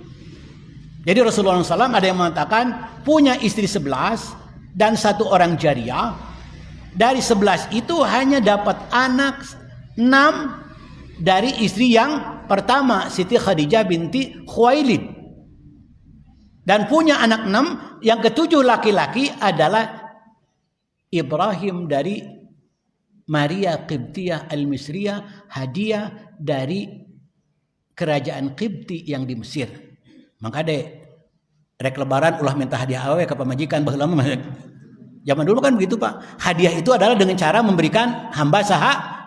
Jadi Rasulullah SAW ada yang mengatakan punya istri 11 dan 1 orang jariah. Dari 11 itu hanya dapat anak 6 dari istri yang pertama Siti Khadijah binti Khuwailid. Dan punya anak 6, yang ketujuh laki-laki adalah Ibrahim dari Maria Qibtiyah Al-Misriyah, hadiah dari kerajaan Qibti yang di Mesir. Maka dek rek lebaran ulah minta hadiah awe ke pamajikan baheula mah. Zaman dulu kan begitu, Pak. Hadiah itu adalah dengan cara memberikan hamba sahaya.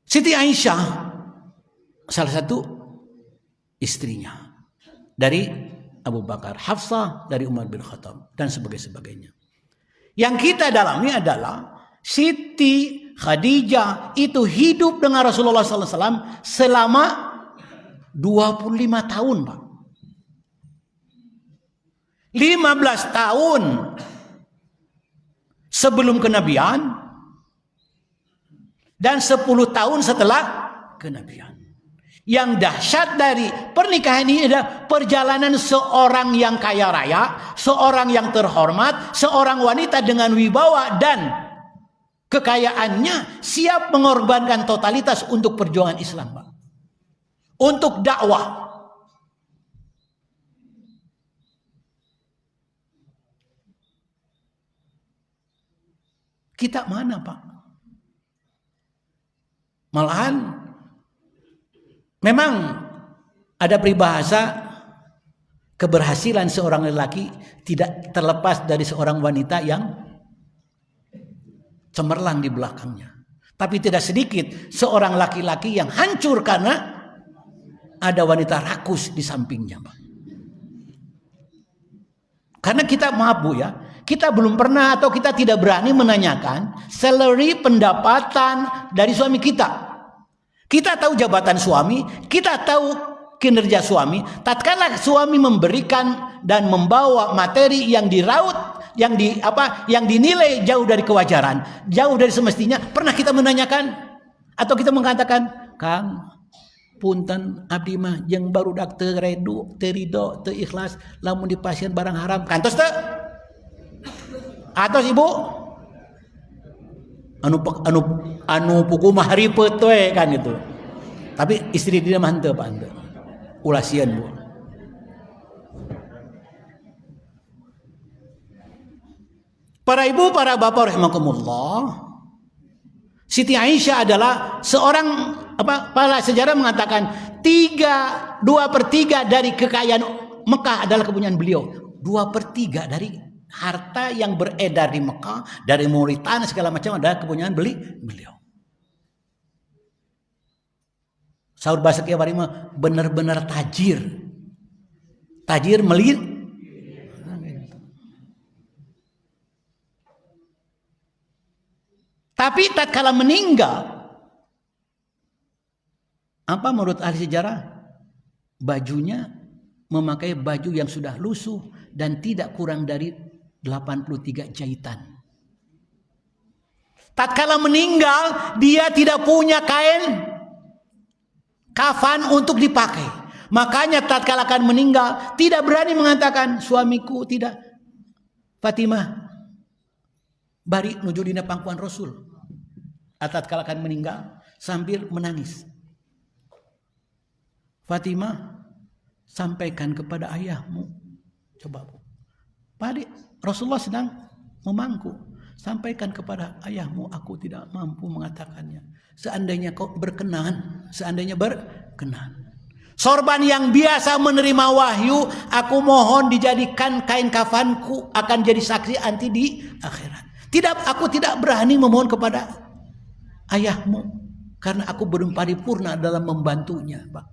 Siti Aisyah salah satu istrinya dari Abu Bakar, Hafsah dari Umar bin Khattab dan sebagainya. Yang kita dalami adalah Siti Khadijah itu hidup dengan Rasulullah SAW selama 25 tahun, Pak. 15 tahun sebelum kenabian dan 10 tahun setelah kenabian. Yang dahsyat dari pernikahan ini adalah perjalanan seorang yang kaya raya, seorang yang terhormat, seorang wanita dengan wibawa dan kekayaannya siap mengorbankan totalitas untuk perjuangan Islam, Pak. Untuk dakwah. Kita mana, Pak? Malahan memang ada peribahasa keberhasilan seorang lelaki tidak terlepas dari seorang wanita yang cemerlang di belakangnya. Tapi tidak sedikit seorang laki-laki yang hancur karena ada wanita rakus di sampingnya, Pak. Karena kita maaf Bu ya, kita belum pernah atau kita tidak berani menanyakan salary pendapatan dari suami kita. Kita tahu jabatan suami, kita tahu kinerja suami. Tatkala suami memberikan dan membawa materi yang diraut, yang dinilai jauh dari kewajaran, jauh dari semestinya, pernah kita menanyakan atau kita mengatakan, "Kang, punten abdi mah jeung barudak teu redu, teu ridho, teu ikhlas lamun dipasieun barang haram." Kantos teu? Atos Ibu? Anu puku mah haripeut we kan itu. Tapi istri dia mah henteu Pak henteu. ulasian Bu. Para ibu, para bapak rahimakumullah, Siti Aisyah adalah seorang para sejarah mengatakan 2/3 dari kekayaan Mekah adalah kepunyaan beliau. 2/3 dari harta yang beredar di Mekah, dari Mauritania segala macam adalah kepunyaan beliau. Sahur bahasa Kiai Warima benar-benar tajir. Tajir melir. Tapi tatkala meninggal, apa menurut ahli sejarah? Bajunya memakai baju yang sudah lusuh dan tidak kurang dari 83 jahitan. Tatkala meninggal, dia tidak punya kain kafan untuk dipakai. Makanya tatkala akan meninggal, tidak berani mengatakan suamiku tidak. Fatimah bari nuju dina pangkuan Rasul. Tatkala akan meninggal sambil menangis. Fatimah, sampaikan kepada ayahmu. Coba Bu. Padi Rasulullah sedang memangku. Sampaikan kepada ayahmu, aku tidak mampu mengatakannya. Seandainya kau berkenan, Sorban yang biasa menerima wahyu, aku mohon dijadikan kain kafanku, akan jadi saksi anti di akhirat. Aku tidak berani memohon kepada ayahmu karena aku belum paripurna dalam membantunya, Pak.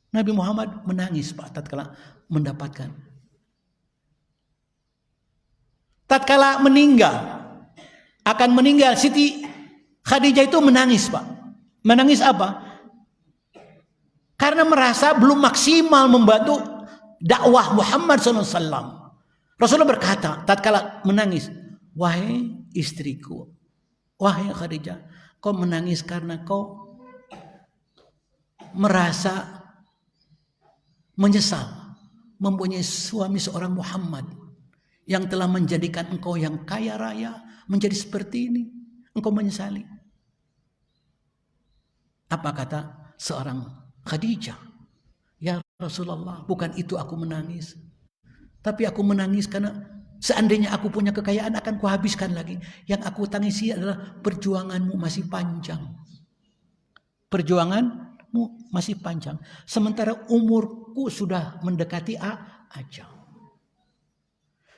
Nabi Muhammad menangis, Pak, tatkala mendapatkan. Tatkala akan meninggal Siti Khadijah itu menangis, Pak. Menangis apa? Karena merasa belum maksimal membantu dakwah Muhammad SAW. Rasulullah berkata tatkala menangis, wahai istriku, wahai Khadijah, kau menangis karena kau merasa menyesal mempunyai suami seorang Muhammad yang telah menjadikan engkau yang kaya raya menjadi seperti ini. Engkau menyesali. Apa kata seorang Khadijah? Ya Rasulullah, bukan itu aku menangis. Tapi aku menangis karena seandainya aku punya kekayaan akan kuhabiskan lagi. Yang aku tangisi adalah perjuanganmu masih panjang. Perjuanganmu masih panjang. Sementara umurku sudah mendekati ajal.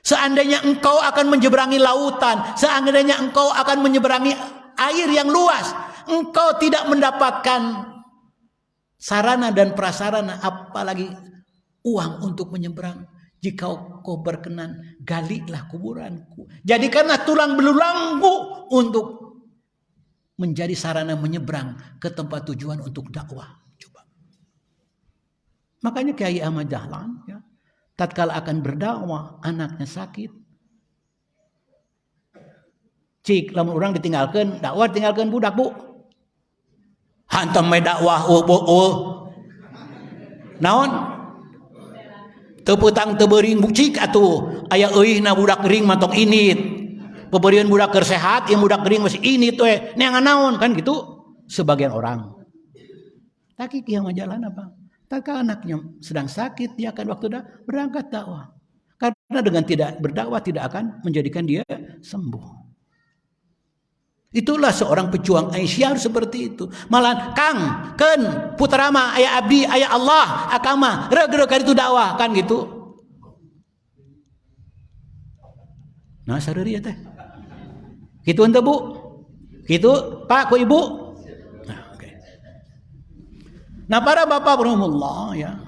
Seandainya engkau akan menyeberangi lautan, seandainya engkau akan menyeberangi air yang luas, engkau tidak mendapatkan sarana dan prasarana, apalagi uang untuk menyeberang. Jika kau berkenan, galilah kuburanku. Jadikanlah tulang belulangku untuk menjadi sarana menyeberang ke tempat tujuan untuk dakwah. Coba. Makanya Kiai Ahmad Dahlan, ya, tatkala akan berdakwah, anaknya sakit. Cik, lamun orang ditinggalkan, dakwah tinggalkan budak, Bu. Hantam me dakwah, naon? Teputang tebering bucik atuh aya euihna budak gering matong init. Peberian budak keur sehat, yang budak gering masih init we. Neangan naon kan gitu sebagian orang. Tapi kieu jalan apa? Tatkala anaknya sedang sakit, dia akan waktu dah berangkat dakwah. Karena dengan tidak berdakwah tidak akan menjadikan dia sembuh. Itulah seorang pejuang Aisyah seperti itu. Malah Kang, Ken, putra mah aya abdi, aya Allah, akama, reg-reg itu dakwah kan gitu. Nah, sareuri teh. Kitu henteu, Bu? Kitu, Pak, ku Ibu? Nah, okay. Nah, para bapak rahimahullah ya.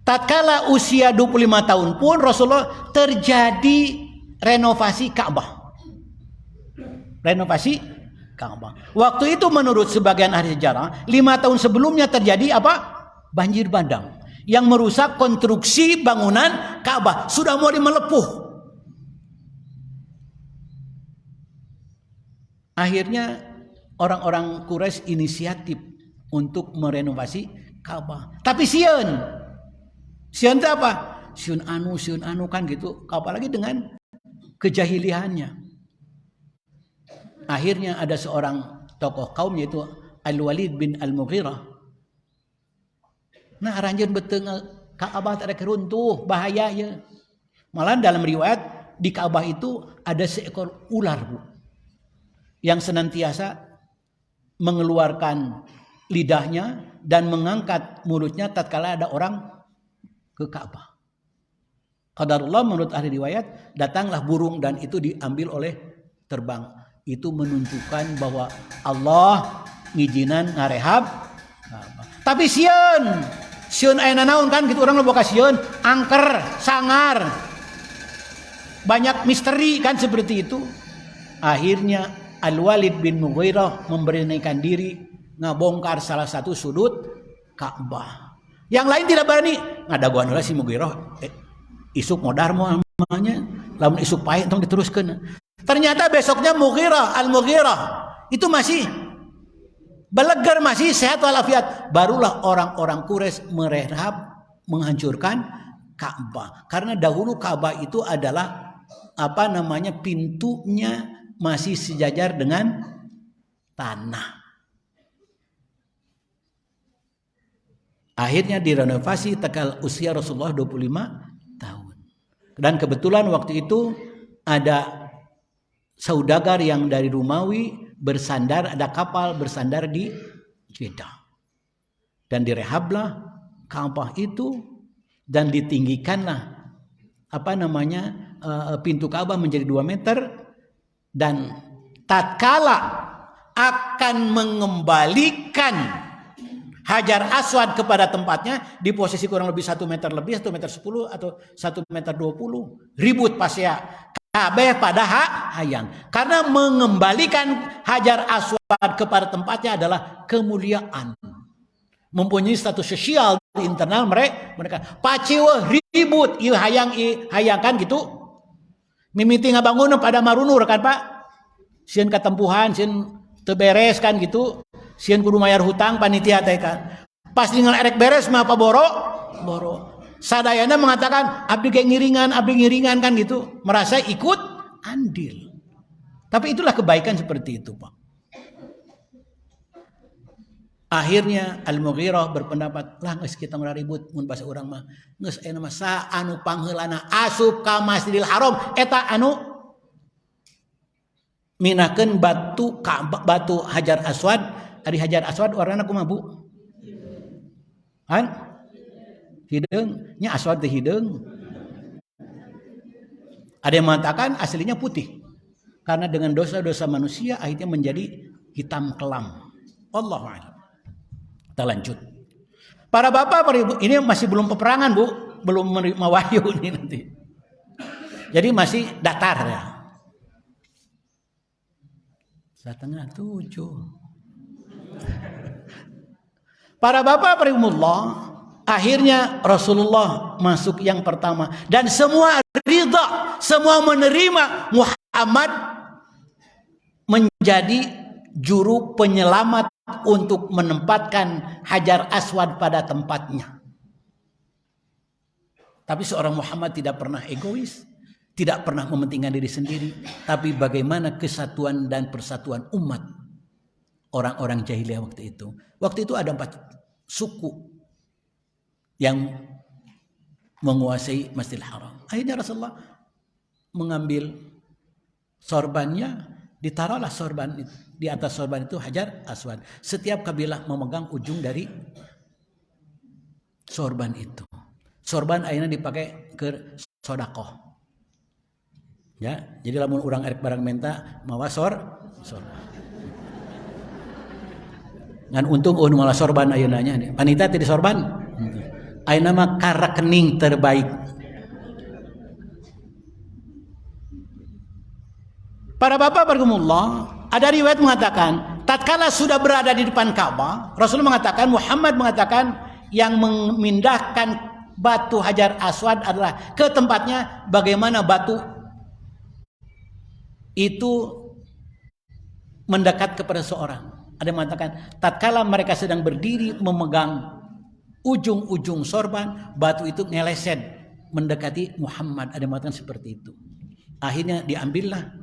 Tatkala usia 25 tahun pun Rasulullah terjadi renovasi Ka'bah. Renovasi Ka'bah. Waktu itu menurut sebagian ahli sejarah, 5 tahun sebelumnya terjadi apa? Banjir bandang yang merusak konstruksi bangunan Ka'bah, sudah mulai melepuh. Akhirnya orang-orang Quraisy inisiatif untuk merenovasi Ka'bah. Tapi sieun itu apa? Sieun anu kan gitu. Apalagi dengan kejahiliannya. Akhirnya ada seorang tokoh kaum yaitu Al-Walid bin Al-Mughirah. Nah, aranjeun beteng Ka'bah ada keruntuh, bahaya ya. Malah dalam riwayat di Ka'bah itu ada seekor ular, Bu, yang senantiasa mengeluarkan lidahnya dan mengangkat mulutnya tatkala ada orang ke Ka'bah. Qadarullah, menurut ahli riwayat, datanglah burung dan itu diambil oleh terbang. Itu menunjukkan bahwa Allah ngijinan ngarehab Ka'bah. Tapi sieun aya naon kan gitu, orang boga sieun, angker, sangar. Banyak misteri kan seperti itu. Akhirnya Al-Walid bin Mughirah memberanikan diri ngabongkar salah satu sudut Ka'bah. Yang lain tidak berani. Ngadaguan heula si Mughirah. Isuk modar moal namanya. Lamun isuk pae tong diteruskeun. Ternyata besoknya Al-Mughirah itu masih belegar, masih sehat walafiat. Barulah orang-orang Quraisy merehab menghancurkan Ka'bah. Karena dahulu Ka'bah itu adalah pintunya masih sejajar dengan tanah. Akhirnya direnovasi tegal usia Rasulullah 25 tahun. Dan kebetulan waktu itu ada saudagar yang dari Romawi bersandar, ada kapal bersandar di Jeddah. Dan direhablah Ka'bah itu dan ditinggikanlah pintu Ka'bah menjadi 2 meter. Dan tatkala akan mengembalikan Hajar Aswad kepada tempatnya di posisi kurang lebih 1 meter lebih, 1 meter 10 atau 1 meter 20, ribut pas ya kabeh pada hayang. Karena mengembalikan Hajar Aswad kepada tempatnya adalah kemuliaan, mempunyai status sosial di internal mereka. Paciweuh ribut ieu hayang kan gitu. Mimiti ngabangun pada marunur kan Pak. Sieun katempuhan, sieun teu beres kan gitu. Sieun kudu mayar hutang panitia teh kan. Pas tinggal erek beres mah apa boro. Sadayana mengatakan abdi ge ngiringan kan gitu. Merasa ikut andil. Tapi itulah kebaikan seperti itu, Pak. Akhirnya Al-Mughirah berpendapat, lah geus kita ngaribut mun bahasa urang mah. Geus aya mah sa anu pangheulana asup ka Masjidil Haram eta anu minakeun batu Hajar Aswad. Ari Hajar Aswad warnana kumaha, Bu? Han? Hideung, nya aswad teh hideung. Ada yang mengatakan aslinya putih. Karena dengan dosa-dosa manusia akhirnya menjadi hitam kelam. Allahu a'lam. Kita lanjut. Para bapak, para ibu, ini masih belum peperangan, Bu. Belum menerima wahyu ini nanti. Jadi masih datar ya. 6:30. Para bapak, para ibu Allah, akhirnya Rasulullah masuk yang pertama. Dan semua ridha, semua menerima Muhammad menjadi juru penyelamat untuk menempatkan Hajar Aswad pada tempatnya. Tapi seorang Muhammad tidak pernah egois, tidak pernah mementingkan diri sendiri, tapi bagaimana kesatuan dan persatuan umat orang-orang jahiliyah waktu itu. Waktu itu ada 4 suku yang menguasai Masjidil Haram. Akhirnya Rasulullah mengambil sorbannya, ditaruhlah sorban di atas sorban itu Hajar Aswad. Setiap kabilah memegang ujung dari sorban itu. Sorban akhirnya dipakai ke sodakoh. Ya, jadi lamun urang erek barang menta mawa sorban. Ngan untung malah sorban ayeuna nya. Panita teh di sorban. Ayeuna mah karekening terbaik. Para bapak bergumullah, ada riwayat mengatakan, tatkala sudah berada di depan Ka'bah, Rasul mengatakan, Muhammad mengatakan, yang memindahkan batu Hajar Aswad adalah ke tempatnya bagaimana batu itu mendekat kepada seorang. Ada yang mengatakan, tatkala mereka sedang berdiri memegang ujung-ujung sorban, batu itu ngeleset mendekati Muhammad. Ada yang mengatakan seperti itu. Akhirnya diambillah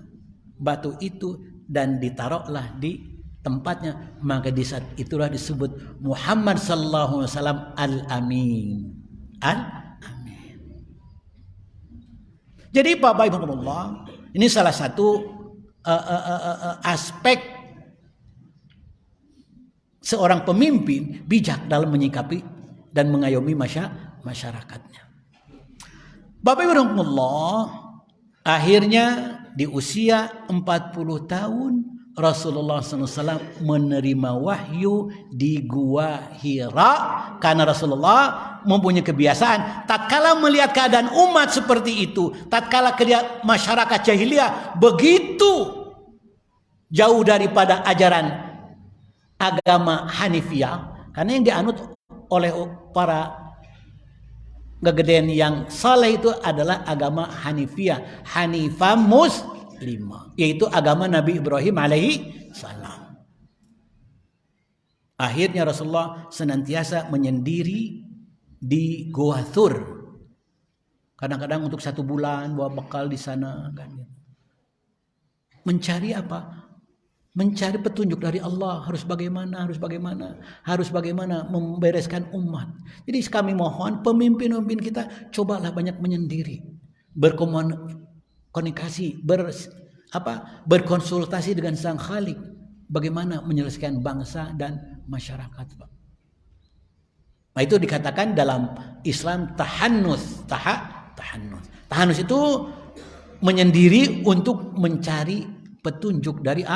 batu itu dan ditaruhlah di tempatnya, maka di saat itulah disebut Muhammad sallallahu alaihi wasallam al-amin. Al-amin. Jadi Bapak Ibu Allah, ini salah satu aspek seorang pemimpin bijak dalam menyikapi dan mengayomi masyarakatnya. Bapak Ibu Allah, akhirnya di usia 40 tahun Rasulullah SAW menerima wahyu di Gua Hira, karena Rasulullah mempunyai kebiasaan tatkala melihat keadaan umat seperti itu, tatkala masyarakat jahiliyah begitu jauh daripada ajaran agama Hanifiyah, karena yang dianut oleh para gegedean yang saleh itu adalah agama Hanifiyah, Hanifah Muslimah, yaitu agama Nabi Ibrahim alaihi salam. Akhirnya Rasulullah senantiasa menyendiri di Gua Thur. Kadang-kadang untuk 1 bulan bawa bekal di sana kan. Mencari apa? Mencari petunjuk dari Allah, harus bagaimana membereskan umat. Jadi kami mohon pemimpin-pemimpin kita cobalah banyak menyendiri, berkomunikasi, berkonsultasi dengan Sang Khalik, bagaimana menyelesaikan bangsa dan masyarakat, Pak. Nah, itu dikatakan dalam Islam tahannus. Tahannus itu menyendiri untuk mencari petunjuk dari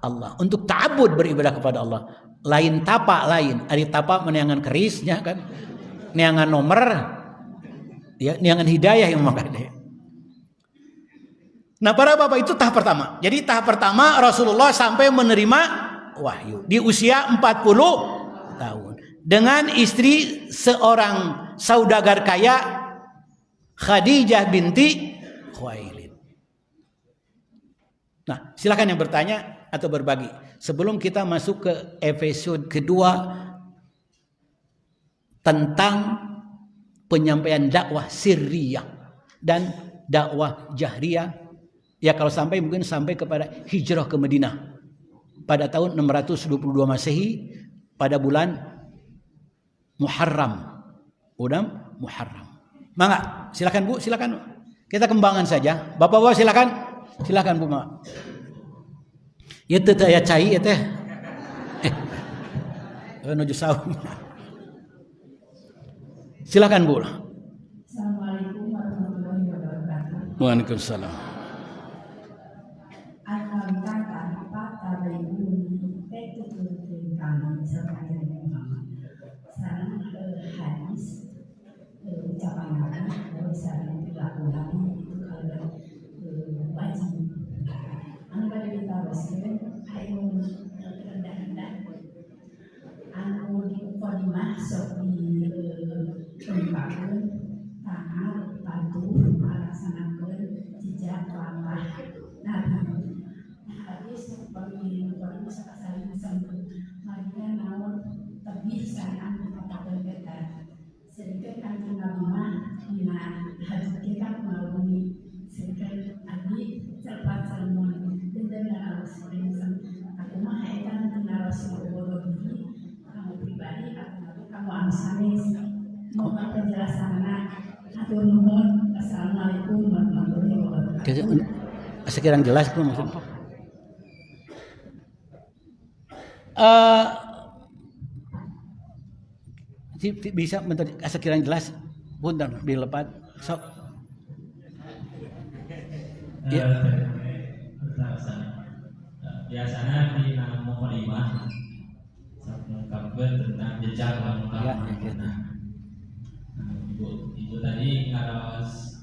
Allah, untuk ta'abbud beribadah kepada Allah. Lain tapak lain, ari tapak meneangan kerisnya kan, neangan nomor, ya, neangan hidayah yang makanya. Nah, para bapak itu tahap pertama. Jadi tahap pertama Rasulullah sampai menerima wahyu di usia 40 tahun dengan istri seorang saudagar kaya, Khadijah binti Khuwailid. Nah, silakan yang bertanya atau berbagi. Sebelum kita masuk ke episode kedua tentang penyampaian dakwah sirriyah dan dakwah jahriyah, ya kalau sampai mungkin sampai kepada hijrah ke Madinah pada tahun 622 Masehi pada bulan Muharram. Mangga, silakan Bu, silakan. Kita kembangkan saja. Bapak-bapak silakan. Silakan Bu, Mak. Ya teh ya cai ya teh. Nuju saum. Silakan Bu. Assalamualaikum warahmatullahi wabarakatuh. Waalaikumsalam. Hadis ucapan Nabi misalnya perilaku Nabi itu kalau wajib anu pada ditaruhkan ayo rendah-rendah anu di mukadimah sok di tempatkan tangan patuh melaksanakan jejak langkah Nabi. Hadis bagi mukadimah sakasari sampai Madinah namun lebih sangat mengatakan kata sedikit kanjeng Nabi mah dina hadis kita melalui sedikit adi cepat salmon dan harus sering aku mah edan dengan Rasulullah ini kamu pribadi kamu amsanis mohon penjelasannya atur nuhun. Assalamualaikum warahmatullahi wabarakatuh. Sekirang jelas Bu maksud. Bisa sekiranya jelas punten dilepat sok ya. Biasanya di nama mukadimah mengungkapkan tentang jejak langkah Ya, gitu. Itu tadi ngaras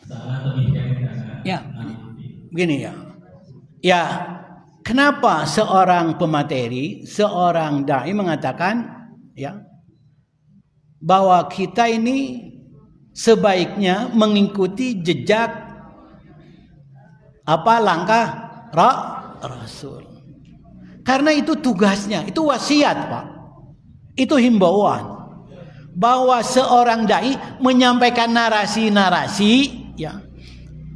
salah lebih Ya, begini ya. Ya, kenapa seorang pemateri, seorang dai mengatakan ya bahwa kita ini sebaiknya mengikuti jejak langkah Rasul. Karena itu tugasnya, itu wasiat, Pak. Itu himbauan. bahwa seorang dai menyampaikan narasi-narasi ya.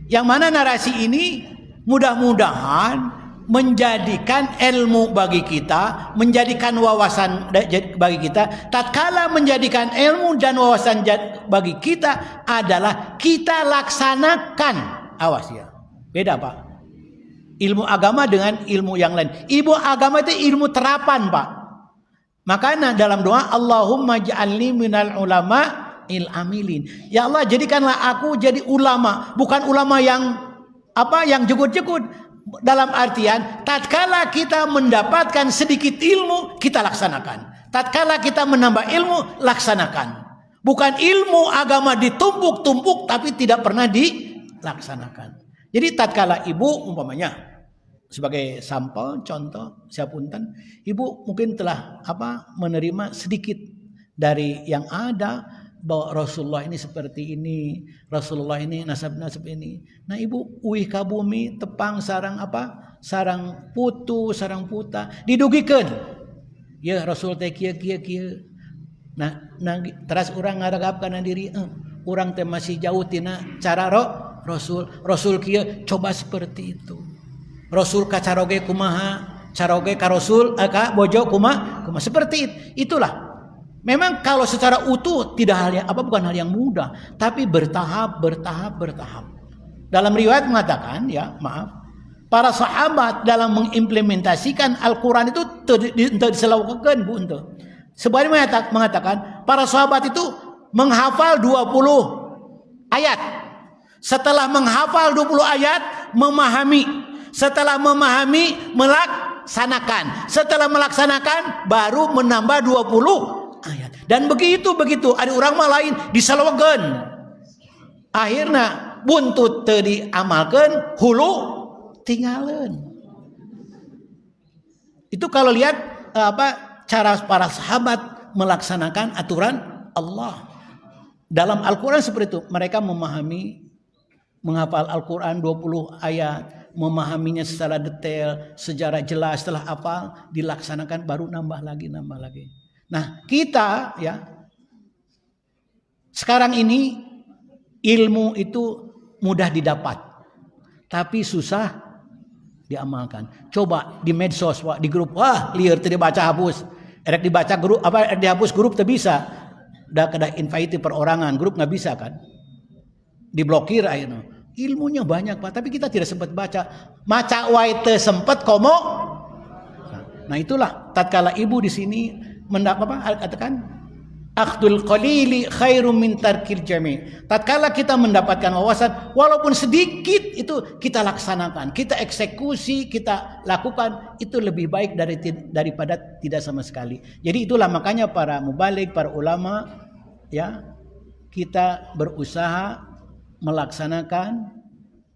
Yang mana narasi ini mudah-mudahan menjadikan ilmu bagi kita, menjadikan wawasan bagi kita. Tatkala menjadikan ilmu dan wawasan bagi kita adalah kita laksanakan. Awas ya. Beda Pak. Ilmu agama dengan ilmu yang lain. Ilmu agama itu ilmu terapan Pak. Makanya dalam doa Allahumma ja'alni minal ulama il amilin. Ya Allah jadikanlah aku jadi ulama, bukan ulama yang jegut-jegut. Dalam artian tatkala kita mendapatkan sedikit ilmu kita laksanakan. Tatkala kita menambah ilmu laksanakan. Bukan ilmu agama ditumpuk-tumpuk tapi tidak pernah dilaksanakan. Jadi tatkala ibu umpamanya sebagai sampel contoh siapunten, ibu mungkin telah menerima sedikit dari yang ada bahwa Rasulullah ini seperti ini, Rasulullah ini nasab-nasab ini. Nah ibu uih ka bumi tepang sarang sarang putu, sarang puta didugikeun. Ya Rasul teh kieu. Nah teras urang ngaragapkeun diri, urang teh masih jauh tina cara Rasul kieu, coba seperti itu. Rasul ka caroge kumaha, caroge ka Rasul ka bojo kumaha seperti itulah. Memang kalau secara utuh bukan hal yang mudah, tapi bertahap. Dalam riwayat mengatakan, para sahabat dalam mengimplementasikan Al-Qur'an itu teu diselawkeun Bu ente. Sebenarnya mengatakan para sahabat itu menghafal 20 ayat. Setelah menghafal 20 ayat, memahami. Setelah memahami, melaksanakan. Setelah melaksanakan, baru menambah 20 ayat. Dan begitu ada orang mah lain disalawegeun. Akhirnya buntut teu diamalkeun, hulu tinggalin. Itu kalau lihat cara para sahabat melaksanakan aturan Allah. Dalam Al-Qur'an seperti itu, mereka menghafal Al-Qur'an 20 ayat, memahaminya secara detail, secara jelas, setelah hafal dilaksanakan baru nambah lagi. Nah, kita sekarang ini ilmu itu mudah didapat, tapi susah diamalkan. Coba di medsos, di grup, liar teu dibaca hapus. Erek dibaca grup erek dihapus grup teu bisa. Da kada invite perorangan, grup nggak bisa kan? Diblokir ayeuna. Ilmunya banyak Pak, tapi kita tidak sempat baca. Maca wae teu sempet komo. Nah itulah tatkala ibu di sini katakan akhdul qalili khairum min tarkil jami'. Tatkala kita mendapatkan wawasan walaupun sedikit itu kita laksanakan, kita eksekusi, kita lakukan, itu lebih baik daripada tidak sama sekali. Jadi itulah makanya para mubaligh, para ulama kita berusaha melaksanakan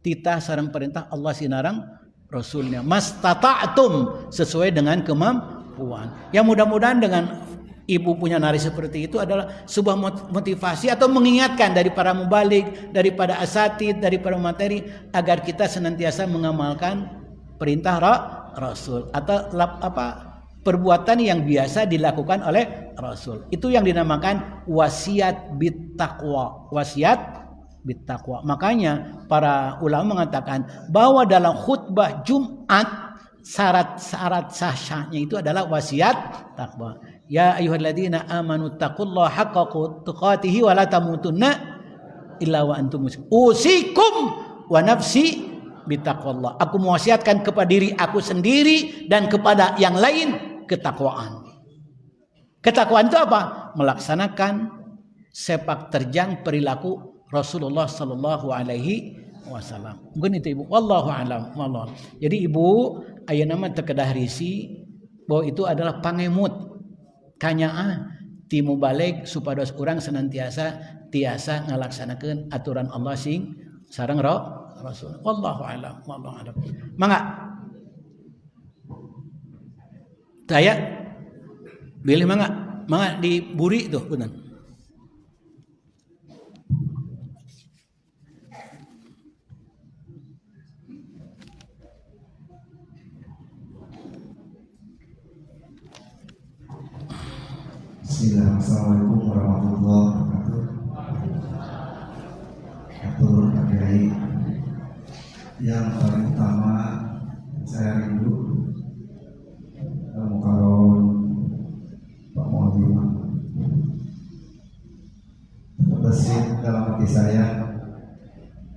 titah sareng perintah Allah sinarang Rasulnya. Mastata'tum sesuai dengan kemampuan. Ya mudah-mudahan dengan ibu punya narasi seperti itu adalah sebuah motivasi atau mengingatkan dari para mubaligh, daripada asatid, daripada materi agar kita senantiasa mengamalkan perintah Rasul atau perbuatan yang biasa dilakukan oleh Rasul. Itu yang dinamakan wasiat bittaqwa. Wasiat bittaqwa. Makanya para ulama mengatakan bahwa dalam khutbah Jumat syarat sahnya itu adalah wasiat takwa. Ya ayyuhalladzina amanu taqullaha haqqa tuqatih wa la tamutunna illa wa antum muslimun. Usikum wa nafsi bittaqwallah. Aku mewasiatkan kepada diri aku sendiri dan kepada yang lain ketakwaan. Ketakwaan itu apa? Melaksanakan sepak terjang perilaku Rasulullah sallallahu alaihi wasallam. Mungkin itu Ibu. Wallahu a'lam. Jadi Ibu ayeuna mah teu kedah risi bahwa itu adalah pangemut kanyaah ti mubaligh supados urang senantiasa tiasa ngalaksanakeun aturan Allah sing sareng Rasul. Wallahu a'lam. Mangga. Saya pilih mangga diburi tuh punten. Bismillah, Assalamualaikum warahmatullahi wabarakatuh. Atur Pak Kiai, yang paling utama saya rindu kalau Pak Muhammad terbesit dalam hati saya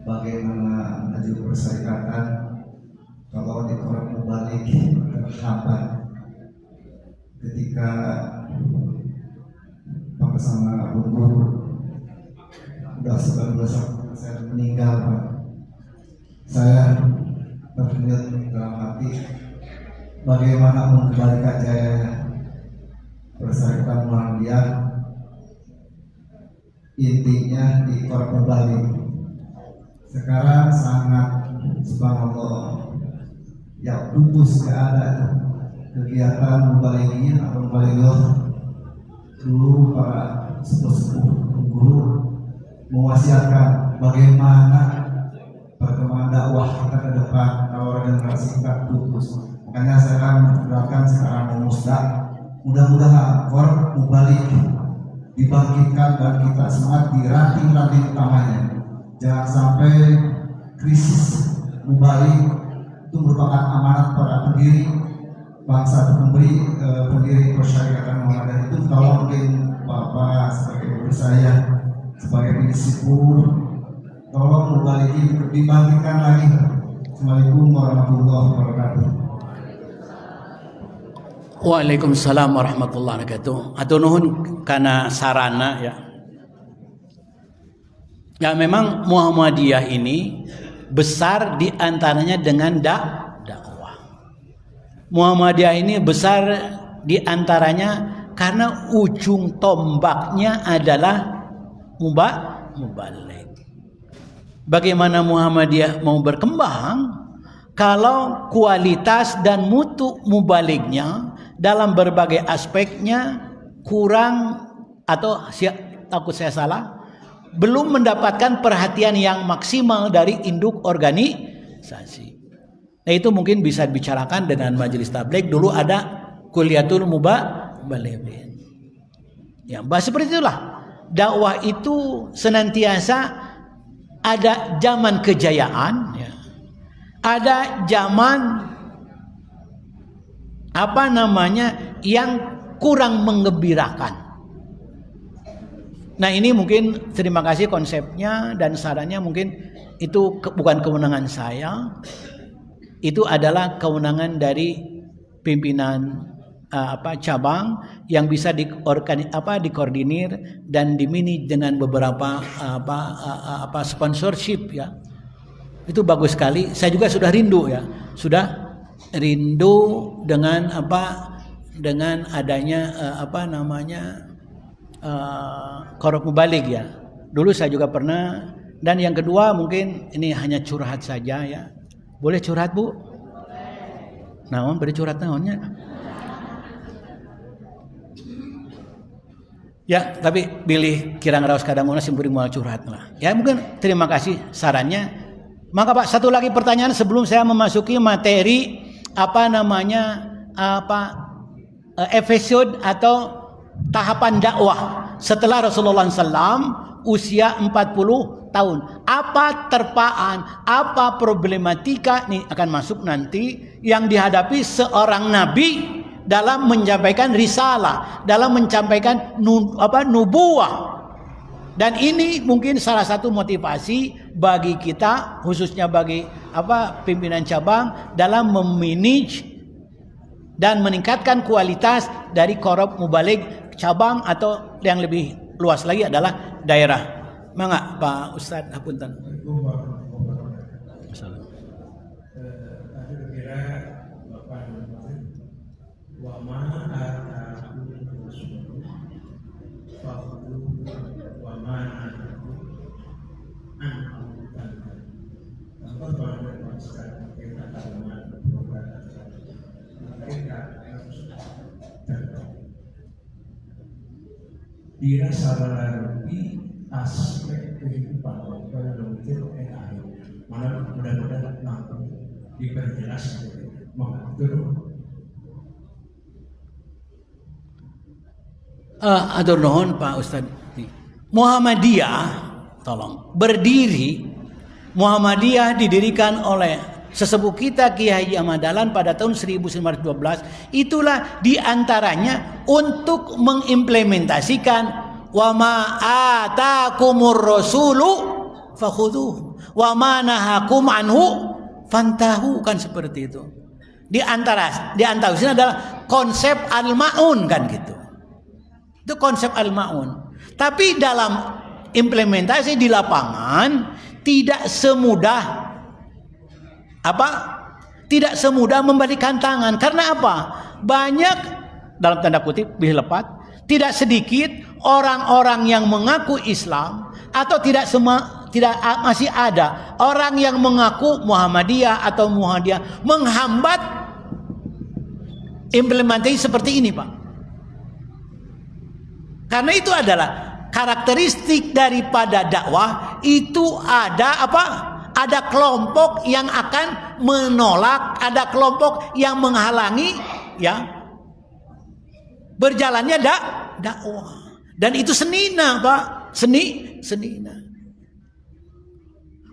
bagaimana maju perserikatan kalau di Koran Mubalik terhambat ketika bersama Abu Guru sudah 19 meninggal Pak. Saya terlihat dalam hati bagaimana mengembalikan jaya perserikatan Muhammadiyah, intinya di Koran Mubalik. Sekarang sangat subhanallah ya putus gak ada kegiatan Mubalik atau Mubalik. Dulu para sepuh-sepuh guru mewasiatkan bagaimana perkembangan dakwah kita ke depan kalau generasi kita putus. Makanya saya akan mengucapkan sekarang memusnah. Mudah-mudahan Koran Mubalik dibangkitkan dan kita semangat di ranting-ranting utamanya. Jangan sampai krisis Mubalik itu merupakan amanat para pendiri bangsa pendiri persyarikatan Muhammadiyah itu. Kalau mungkin Bapak sebagai guru saya sebagai pendisiplin tolong Mubalik dibangkitkan lagi. Assalamualaikum warahmatullahi wabarakatuh. Waalaikumsalam warahmatullahi wabarakatuh. Atur nuhun kana sarana ya. Ya memang Muhammadiyah ini besar diantaranya dengan dakwah. Muhammadiyah ini besar diantaranya karena ujung tombaknya adalah mubalik. Bagaimana Muhammadiyah mau berkembang kalau kualitas dan mutu mubaliknya dalam berbagai aspeknya kurang atau takut saya salah, belum mendapatkan perhatian yang maksimal dari induk organisasi. Nah itu mungkin bisa dibicarakan dengan majelis tabligh. Dulu ada kuliatul mubalighin. Ya, bahas seperti itulah. Dakwah itu senantiasa ada zaman kejayaan, ya. Ada zaman yang kurang menggembirakan. Nah ini mungkin terima kasih konsepnya dan sarannya, mungkin itu bukan kewenangan saya, itu adalah kewenangan dari pimpinan cabang yang bisa dikoordinir dan dimanage dengan beberapa sponsorship ya. Itu bagus sekali. Saya juga sudah rindu ya, dengan dengan adanya Koran Mubalik ya. Dulu saya juga pernah. Dan yang kedua mungkin ini hanya curhat saja ya. Boleh curhat Bu? Naon beri curhat naonnya? Ya, tapi pilih kirang raos kadanguna simpuri moal curhat lah. Ya mungkin terima kasih sarannya. Maka Pak, satu lagi pertanyaan sebelum saya memasuki materi episode atau tahapan dakwah setelah Rasulullah SAW usia 40 tahun. Apa terpaan, apa problematika nih akan masuk nanti yang dihadapi seorang nabi dalam menyampaikan risalah, dalam menyampaikan nubuah. Dan ini mungkin salah satu motivasi bagi kita, khususnya bagi pimpinan cabang dalam memanage dan meningkatkan kualitas dari Koran Mubalik cabang atau yang lebih luas lagi adalah daerah. Mangga Pak Ustadz hapunten. Dirasalarupi aspek kehidupan pada mungkin akhir. Mana mudah-mudahan mampu diperjelas mengatur. Atur nuhun Pak Ustaz. Muhammadiyah, tolong berdiri. Muhammadiyah didirikan oleh sesepuh kita Kiai Haji Ahmad Dahlan pada tahun 1912. Itulah diantaranya untuk mengimplementasikan wa ma atakumur rasulu fakhudhuhu wa ma nahakum anhu fantahu, kan seperti itu. Di antara sini adalah konsep al-ma'un, kan gitu. Itu konsep al-ma'un. Tapi dalam implementasi di lapangan tidak semudah tidak semudah membalikan tangan. Karena apa? Banyak, dalam tanda kutip, lepat, tidak sedikit orang-orang yang mengaku Islam, atau masih ada orang yang mengaku Muhammadiyah atau Muhammadiyah menghambat implementasi seperti ini, Pak. Karena itu adalah karakteristik daripada dakwah, itu ada ada kelompok yang akan menolak, ada kelompok yang menghalangi ya berjalannya dakwah. Dan itu senina, Pak. Senina.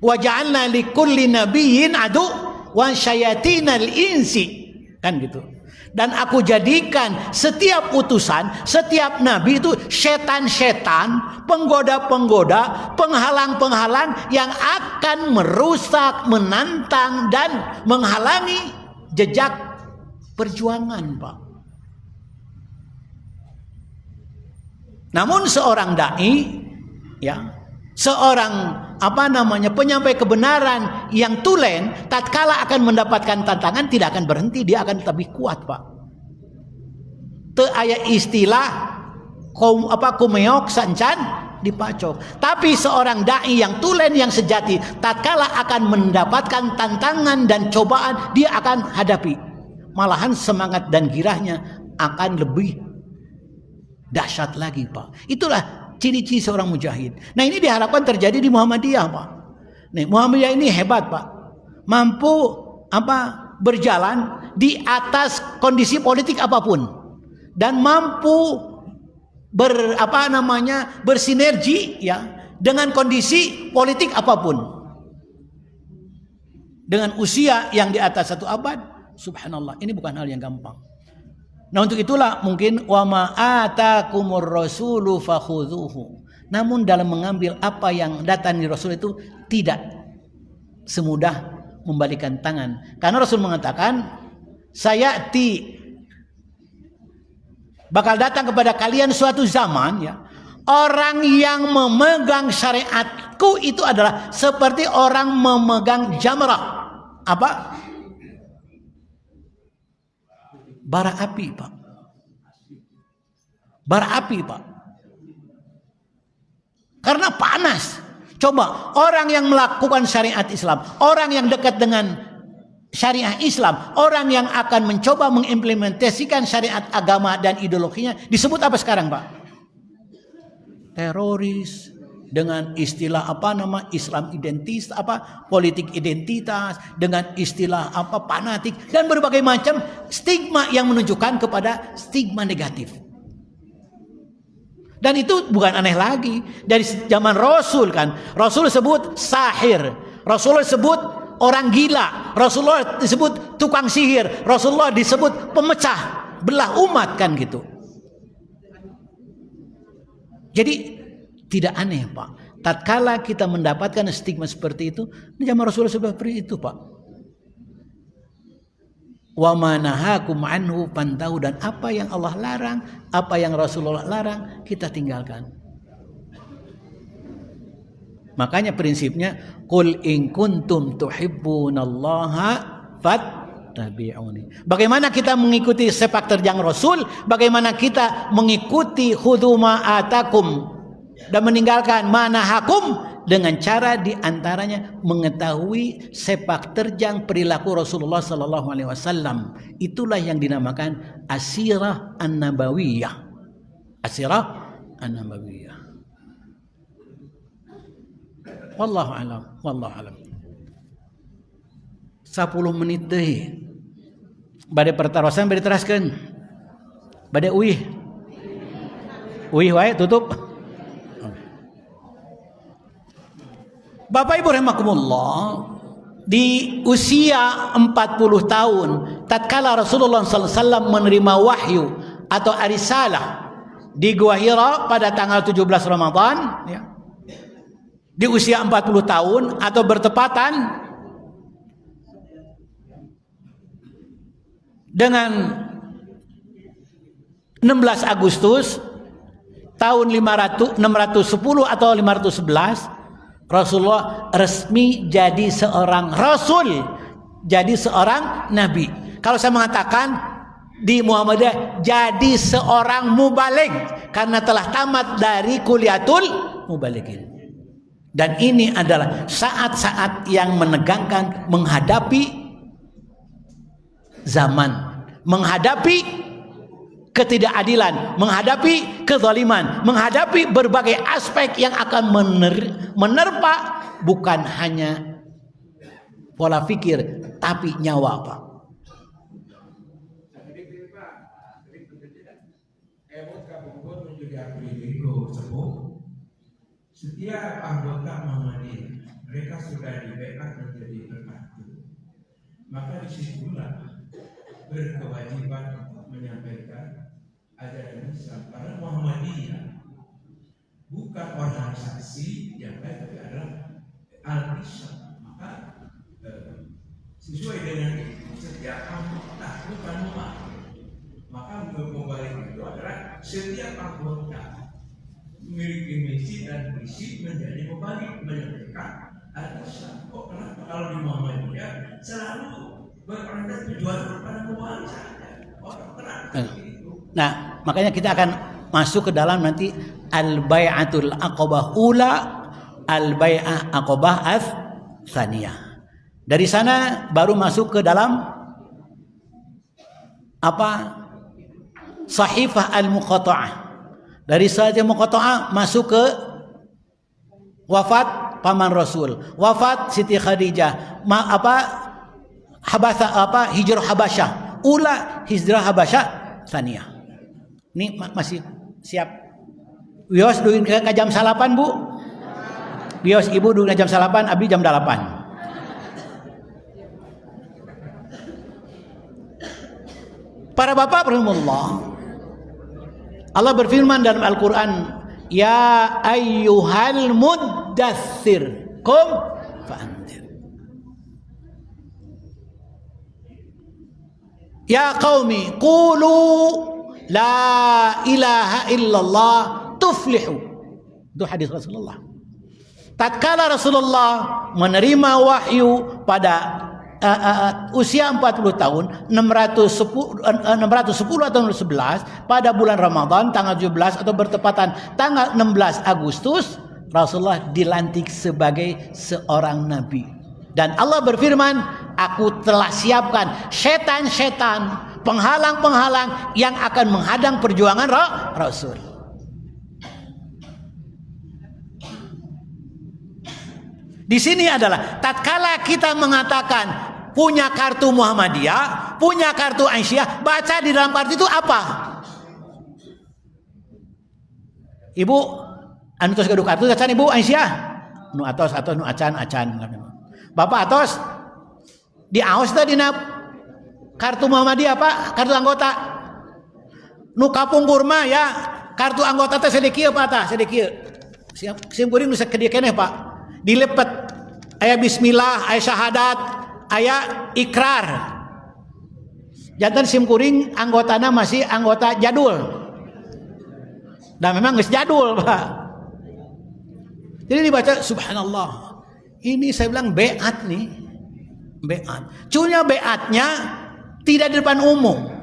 Wa ja'alna likulli nabiyyin adu wa syayatinal insi, kan gitu. Dan aku jadikan setiap utusan, setiap nabi itu setan-setan, penggoda-penggoda, penghalang-penghalang yang akan merusak, menantang dan menghalangi jejak perjuangan, Pak. Namun seorang dai, ya, seorang penyampai kebenaran yang tulen, tatkala akan mendapatkan tantangan tidak akan berhenti, dia akan lebih kuat, Pak. Teu aya istilah kumeok sancan dipacok. Tapi seorang dai yang tulen, yang sejati, tatkala akan mendapatkan tantangan dan cobaan, dia akan hadapi. Malahan semangat dan girahnya akan lebih dahsyat lagi, Pak. Itulah ciri-ciri seorang mujahid. Nah, ini diharapkan terjadi di Muhammadiyah, Pak. Nih, Muhammadiyah ini hebat, Pak. Mampu berjalan di atas kondisi politik apapun, dan mampu bersinergi ya dengan kondisi politik apapun. Dengan usia yang di atas 1 abad, subhanallah, ini bukan hal yang gampang. Nah, untuk itulah mungkin wa ma atakumur rasulu fakhudhuhu. Namun dalam mengambil apa yang datang dari Rasul itu tidak semudah membalikan tangan. Karena Rasul mengatakan, sayati, bakal datang kepada kalian suatu zaman, ya, orang yang memegang syariatku itu adalah seperti orang memegang jamrah. Apa? Bara api, Pak. Bara api, Pak. Karena panas. Coba orang yang melakukan syariat Islam, orang yang dekat dengan syariah Islam, orang yang akan mencoba mengimplementasikan syariat agama dan ideologinya, disebut apa sekarang, Pak? Teroris. Dengan istilah Islam identitas, politik identitas, dengan istilah fanatik, dan berbagai macam stigma yang menunjukkan kepada stigma negatif. Dan itu bukan aneh lagi dari zaman Rasul, kan. Rasul sebut sahir, Rasul sebut orang gila, Rasulullah disebut tukang sihir, Rasulullah disebut pemecah belah umat, kan gitu. Jadi tidak aneh, Pak. Tatkala kita mendapatkan stigma seperti itu, zaman Rasulullah seperti itu, Pak. Wa ma nahakum anhu fantahu, dan apa yang Allah larang, apa yang Rasulullah larang, kita tinggalkan. Makanya prinsipnya qul in kuntum tuhibbunallaha fattabi'uni. Bagaimana kita mengikuti sepak terjang Rasul? Bagaimana kita mengikuti khuduma atakum dan meninggalkan manahakum, dengan cara diantaranya mengetahui sepak terjang perilaku Rasulullah Sallallahu Alaihi Wasallam. Itulah yang dinamakan asirah an-nabawiyah. Asirah an-nabawiyah. Wallahu alam. Wallahu alam. 10 menit deh. Bade pertarosan bade teraskeun. Bade uih. Wih wae tutup. Bapak Ibu rahimakumullah, di usia 40 tahun tatkala Rasulullah SAW menerima wahyu atau arisalah di Gua Hira pada tanggal 17 Ramadan ya, di usia 40 tahun atau bertepatan dengan 16 Agustus tahun 610 atau 511, Rasulullah resmi jadi seorang rasul, jadi seorang nabi. Kalau saya mengatakan di Muhammadiyah jadi seorang mubaligh karena telah tamat dari kuliatul mubalighin. Dan ini adalah saat-saat yang menegangkan menghadapi zaman, menghadapi ketidakadilan, menghadapi kezaliman, menghadapi berbagai aspek yang akan menerpa bukan hanya pola pikir tapi nyawa, Pak. Setiap anggota Muhammadiyah mereka sudah di-backup menjadi terpadu. Maka disitulah berkewajiban untuk menyampaikan ajaran Islam. Karena Muhammadiyah bukan organisasi yang lain, tapi adalah al-Islam. Maka sesuai dengan itu setiap anggota bukan umat. Maka mubaligh itu adalah setiap anggota memiliki misi dan visi menjadi mubaligh, menyampaikan al-Islam. Kok kenapa kalau di Muhammadiyah selalu berorientasi tujuan kepada mubaligh saja? Nah, makanya kita akan masuk ke dalam nanti al-bai'atul aqabah ula, al-bai'ah aqabah tsaniyah. Dari sana baru masuk ke dalam apa? Sahifah al-muqatta'ah. Dari saja muqatta'ah masuk ke wafat paman Rasul, wafat Siti Khadijah, hijrah Habasyah, ula hijrah Habasyah tsaniyah. Ini masih siap. Wios duin ke jam 8, Bu. Wios Ibu duin jam 8, Abi jam 8. Para bapak rahimahullah, Allah berfirman dalam Al-Quran, ya ayyuhal muddathir qum fa'andir. Ya qaumi qulu la ilaha illallah tuflihu. Itu hadis Rasulullah. Tatkala Rasulullah menerima wahyu pada usia 40 tahun 610 atau 11 pada bulan Ramadan tanggal 17 atau bertepatan tanggal 16 Agustus, Rasulullah dilantik sebagai seorang nabi. Dan Allah berfirman, aku telah siapkan setan-setan, penghalang-penghalang yang akan menghadang perjuangan Rasul. Di sini adalah tatkala kita mengatakan punya kartu Muhammadiyah, punya kartu Aisyah, baca di dalam kartu itu apa? Ibu, anu tos gaduh kartu acan Ibu Aisyah. Nu atos atau nu acan. Bapak atos di aos teh dina kartu Muhammadiyah Pak, kartu anggota. Nu kapung kurma ya, kartu anggota teh sedikit Pak tah, sedikit. Sim kuring nu sakieu keneh Pak. Dilepet aya bismillah, aya syahadat, aya ikrar. Jantan sim kuring anggotana masih anggota jadul. Dan memang geus jadul, Pak. Jadi dibaca subhanallah. Ini saya bilang beat nih. Beat. Cuma beatnya tidak di depan umum.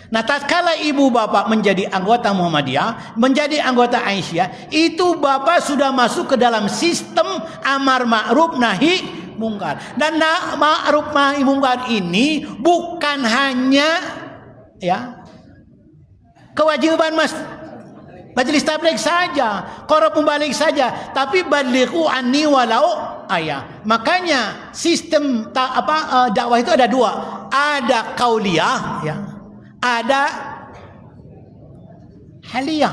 Nah, tatkala ibu bapak menjadi anggota Muhammadiyah, menjadi anggota Aisyah, itu bapak sudah masuk ke dalam sistem amar ma'ruf nahi mungkar. Dan ma'ruf nahi mungkar ini bukan hanya ya kewajiban majelis tabligh saja, qara pembalik saja, tapi balighu anni walau ayah. Makanya sistem dakwah itu ada dua, ada qauliyah ya. Ada haliyah.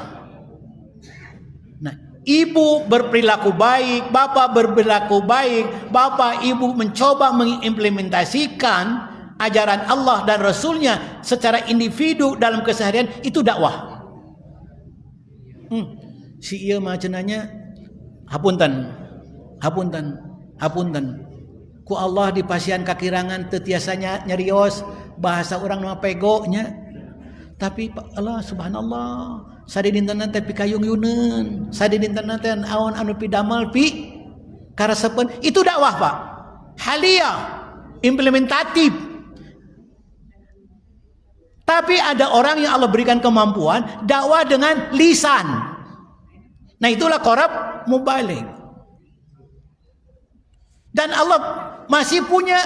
ibu berperilaku baik, bapak berperilaku baik, bapak ibu mencoba mengimplementasikan ajaran Allah dan Rasulnya secara individu dalam keseharian, itu dakwah. Si iya macenanya hapunten ku Allah di pasian kakirangan tetiasanya nyerios bahasa orang nama pegonya, tapi Allah subhanallah sadi dintenan teh pikayung yuneun, sadi dintenan teh aon anu pidamel pi karesepen, itu dakwah Pak, halia implementatif. Tapi ada orang yang Allah berikan kemampuan dakwah dengan lisan, nah itulah qarab mubaligh. Dan Allah masih punya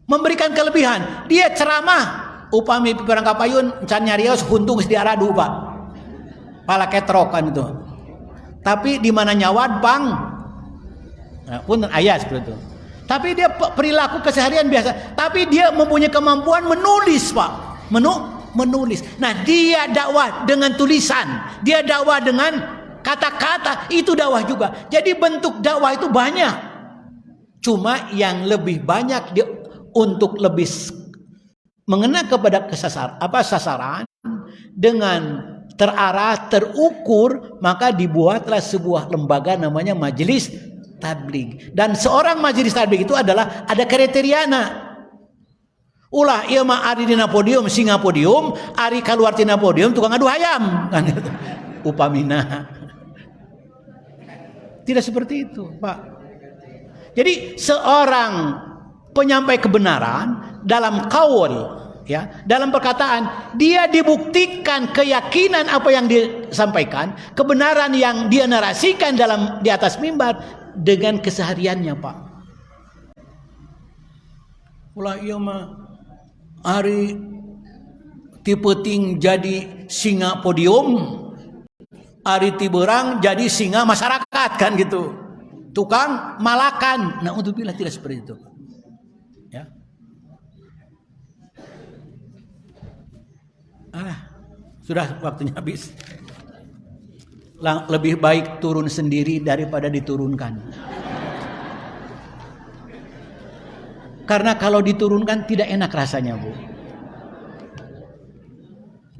memberikan kelebihan. Dia ceramah upami piperang kapayun can nyarios huntung di aradu Pak, pala ketrok kan itu. Tapi di mana nyawad bang, nah, pun ayat seperti itu. Tapi dia perilaku keseharian biasa. Tapi dia mempunyai kemampuan menulis Pak, menulis. Nah dia dakwah dengan tulisan, dia dakwah dengan kata-kata, itu dakwah juga. Jadi bentuk dakwah itu banyak. Cuma yang lebih banyak dia untuk lebih mengena kepada sasaran dengan terarah, terukur, maka dibuatlah sebuah lembaga namanya Majelis Tabligh. Dan seorang majelis tabligh itu adalah ada kriteriana. Ulah ieu mah ari dina podium singa podium, ari kaluar tina podium tukang adu hayam kan upamina. Tidak seperti itu, Pak. Jadi seorang penyampai kebenaran dalam qaul, ya, dalam perkataan, dia dibuktikan keyakinan apa yang disampaikan, kebenaran yang dia narasikan di atas mimbar dengan kesehariannya, Pak. Ulah ieu mah ari tipeting jadi singa podium, ari tiberang jadi singa masyarakat kan gitu. Tukang malakan. Nah, untuk bila tidak seperti itu. Ya. Sudah waktunya habis. Lebih baik turun sendiri daripada diturunkan. Karena kalau diturunkan tidak enak rasanya, Bu.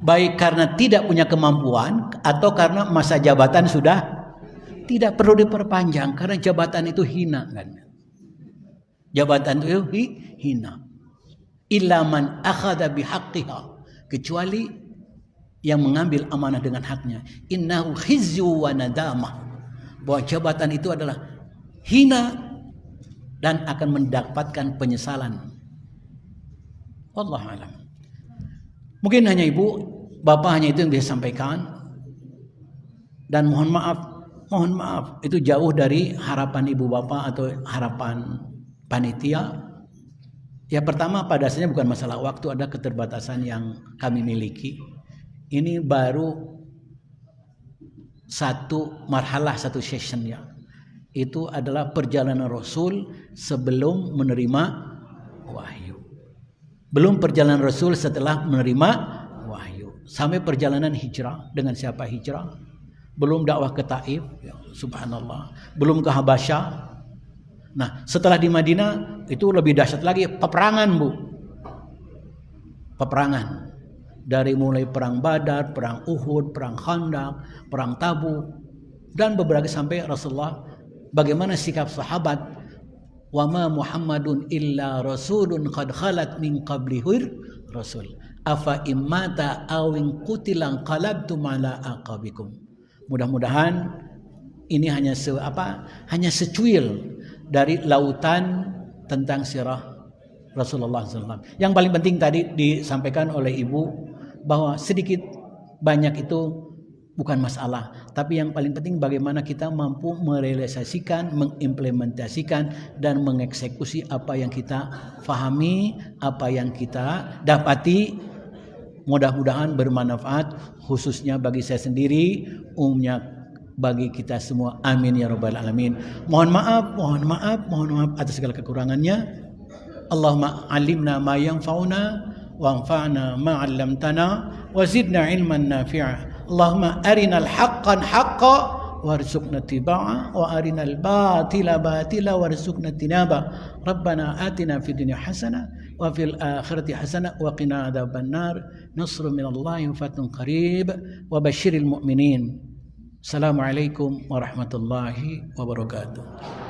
Baik karena tidak punya kemampuan atau karena masa jabatan sudah tidak perlu diperpanjang, karena jabatan itu hina kan. Jabatan itu hina. Illa man akhadha bihaqqiha, kecuali yang mengambil amanah dengan haknya. Innahu khizyu wa nadamah, bahwa jabatan itu adalah hina dan akan mendapatkan penyesalan. Wallahu a'lam. Mungkin hanya ibu, bapak hanya itu yang bisa sampaikan. Dan mohon maaf, itu jauh dari harapan ibu bapak atau harapan panitia. Ya pertama pada dasarnya bukan masalah waktu, ada keterbatasan yang kami miliki. Ini baru satu marhalah, satu session ya. Itu adalah perjalanan Rasul sebelum menerima wahyu. Belum perjalanan Rasul setelah menerima wahyu. Sampai perjalanan hijrah, dengan siapa hijrah? Belum dakwah ke Taif, ya, subhanallah. Belum ke Habasyah. Nah, setelah di Madinah itu lebih dahsyat lagi, peperangan, Bu. Peperangan. Dari mulai perang Badar, perang Uhud, perang Khandaq, perang Tabuk, dan beberapa sampai Rasulullah bagaimana sikap sahabat. Wa ma Muhammadun illa rasulun qad khalat min qablihir rasul. Afa immata awin qutilan qalabtum ala aqabikum. Mudah-mudahan ini hanya secuil dari lautan tentang sirah Rasulullah SAW. Yang paling penting tadi disampaikan oleh Ibu bahwa sedikit banyak itu bukan masalah, tapi yang paling penting bagaimana kita mampu merealisasikan, mengimplementasikan dan mengeksekusi apa yang kita fahami, apa yang kita dapati. Mudah-mudahan bermanfaat khususnya bagi saya sendiri, umumnya bagi kita semua. Amin ya rabbal alamin. Mohon maaf atas segala kekurangannya. Allahumma alimna ma yanfa'una wanfa'na ma 'allamtana wa zidna ilman nafi'a. Allahumma arinal haqqan haqqa warzuqna tibaa wa arinal batila batila warzuqna tinaba. Rabbana atina fid dunya hasanah wa fil akhirati hasanah wa qina adzabannar. Nasrun minallahi wa fathun qarib wa basyiril mu'minin. Assalamualaikum warahmatullahi wabarakatuh.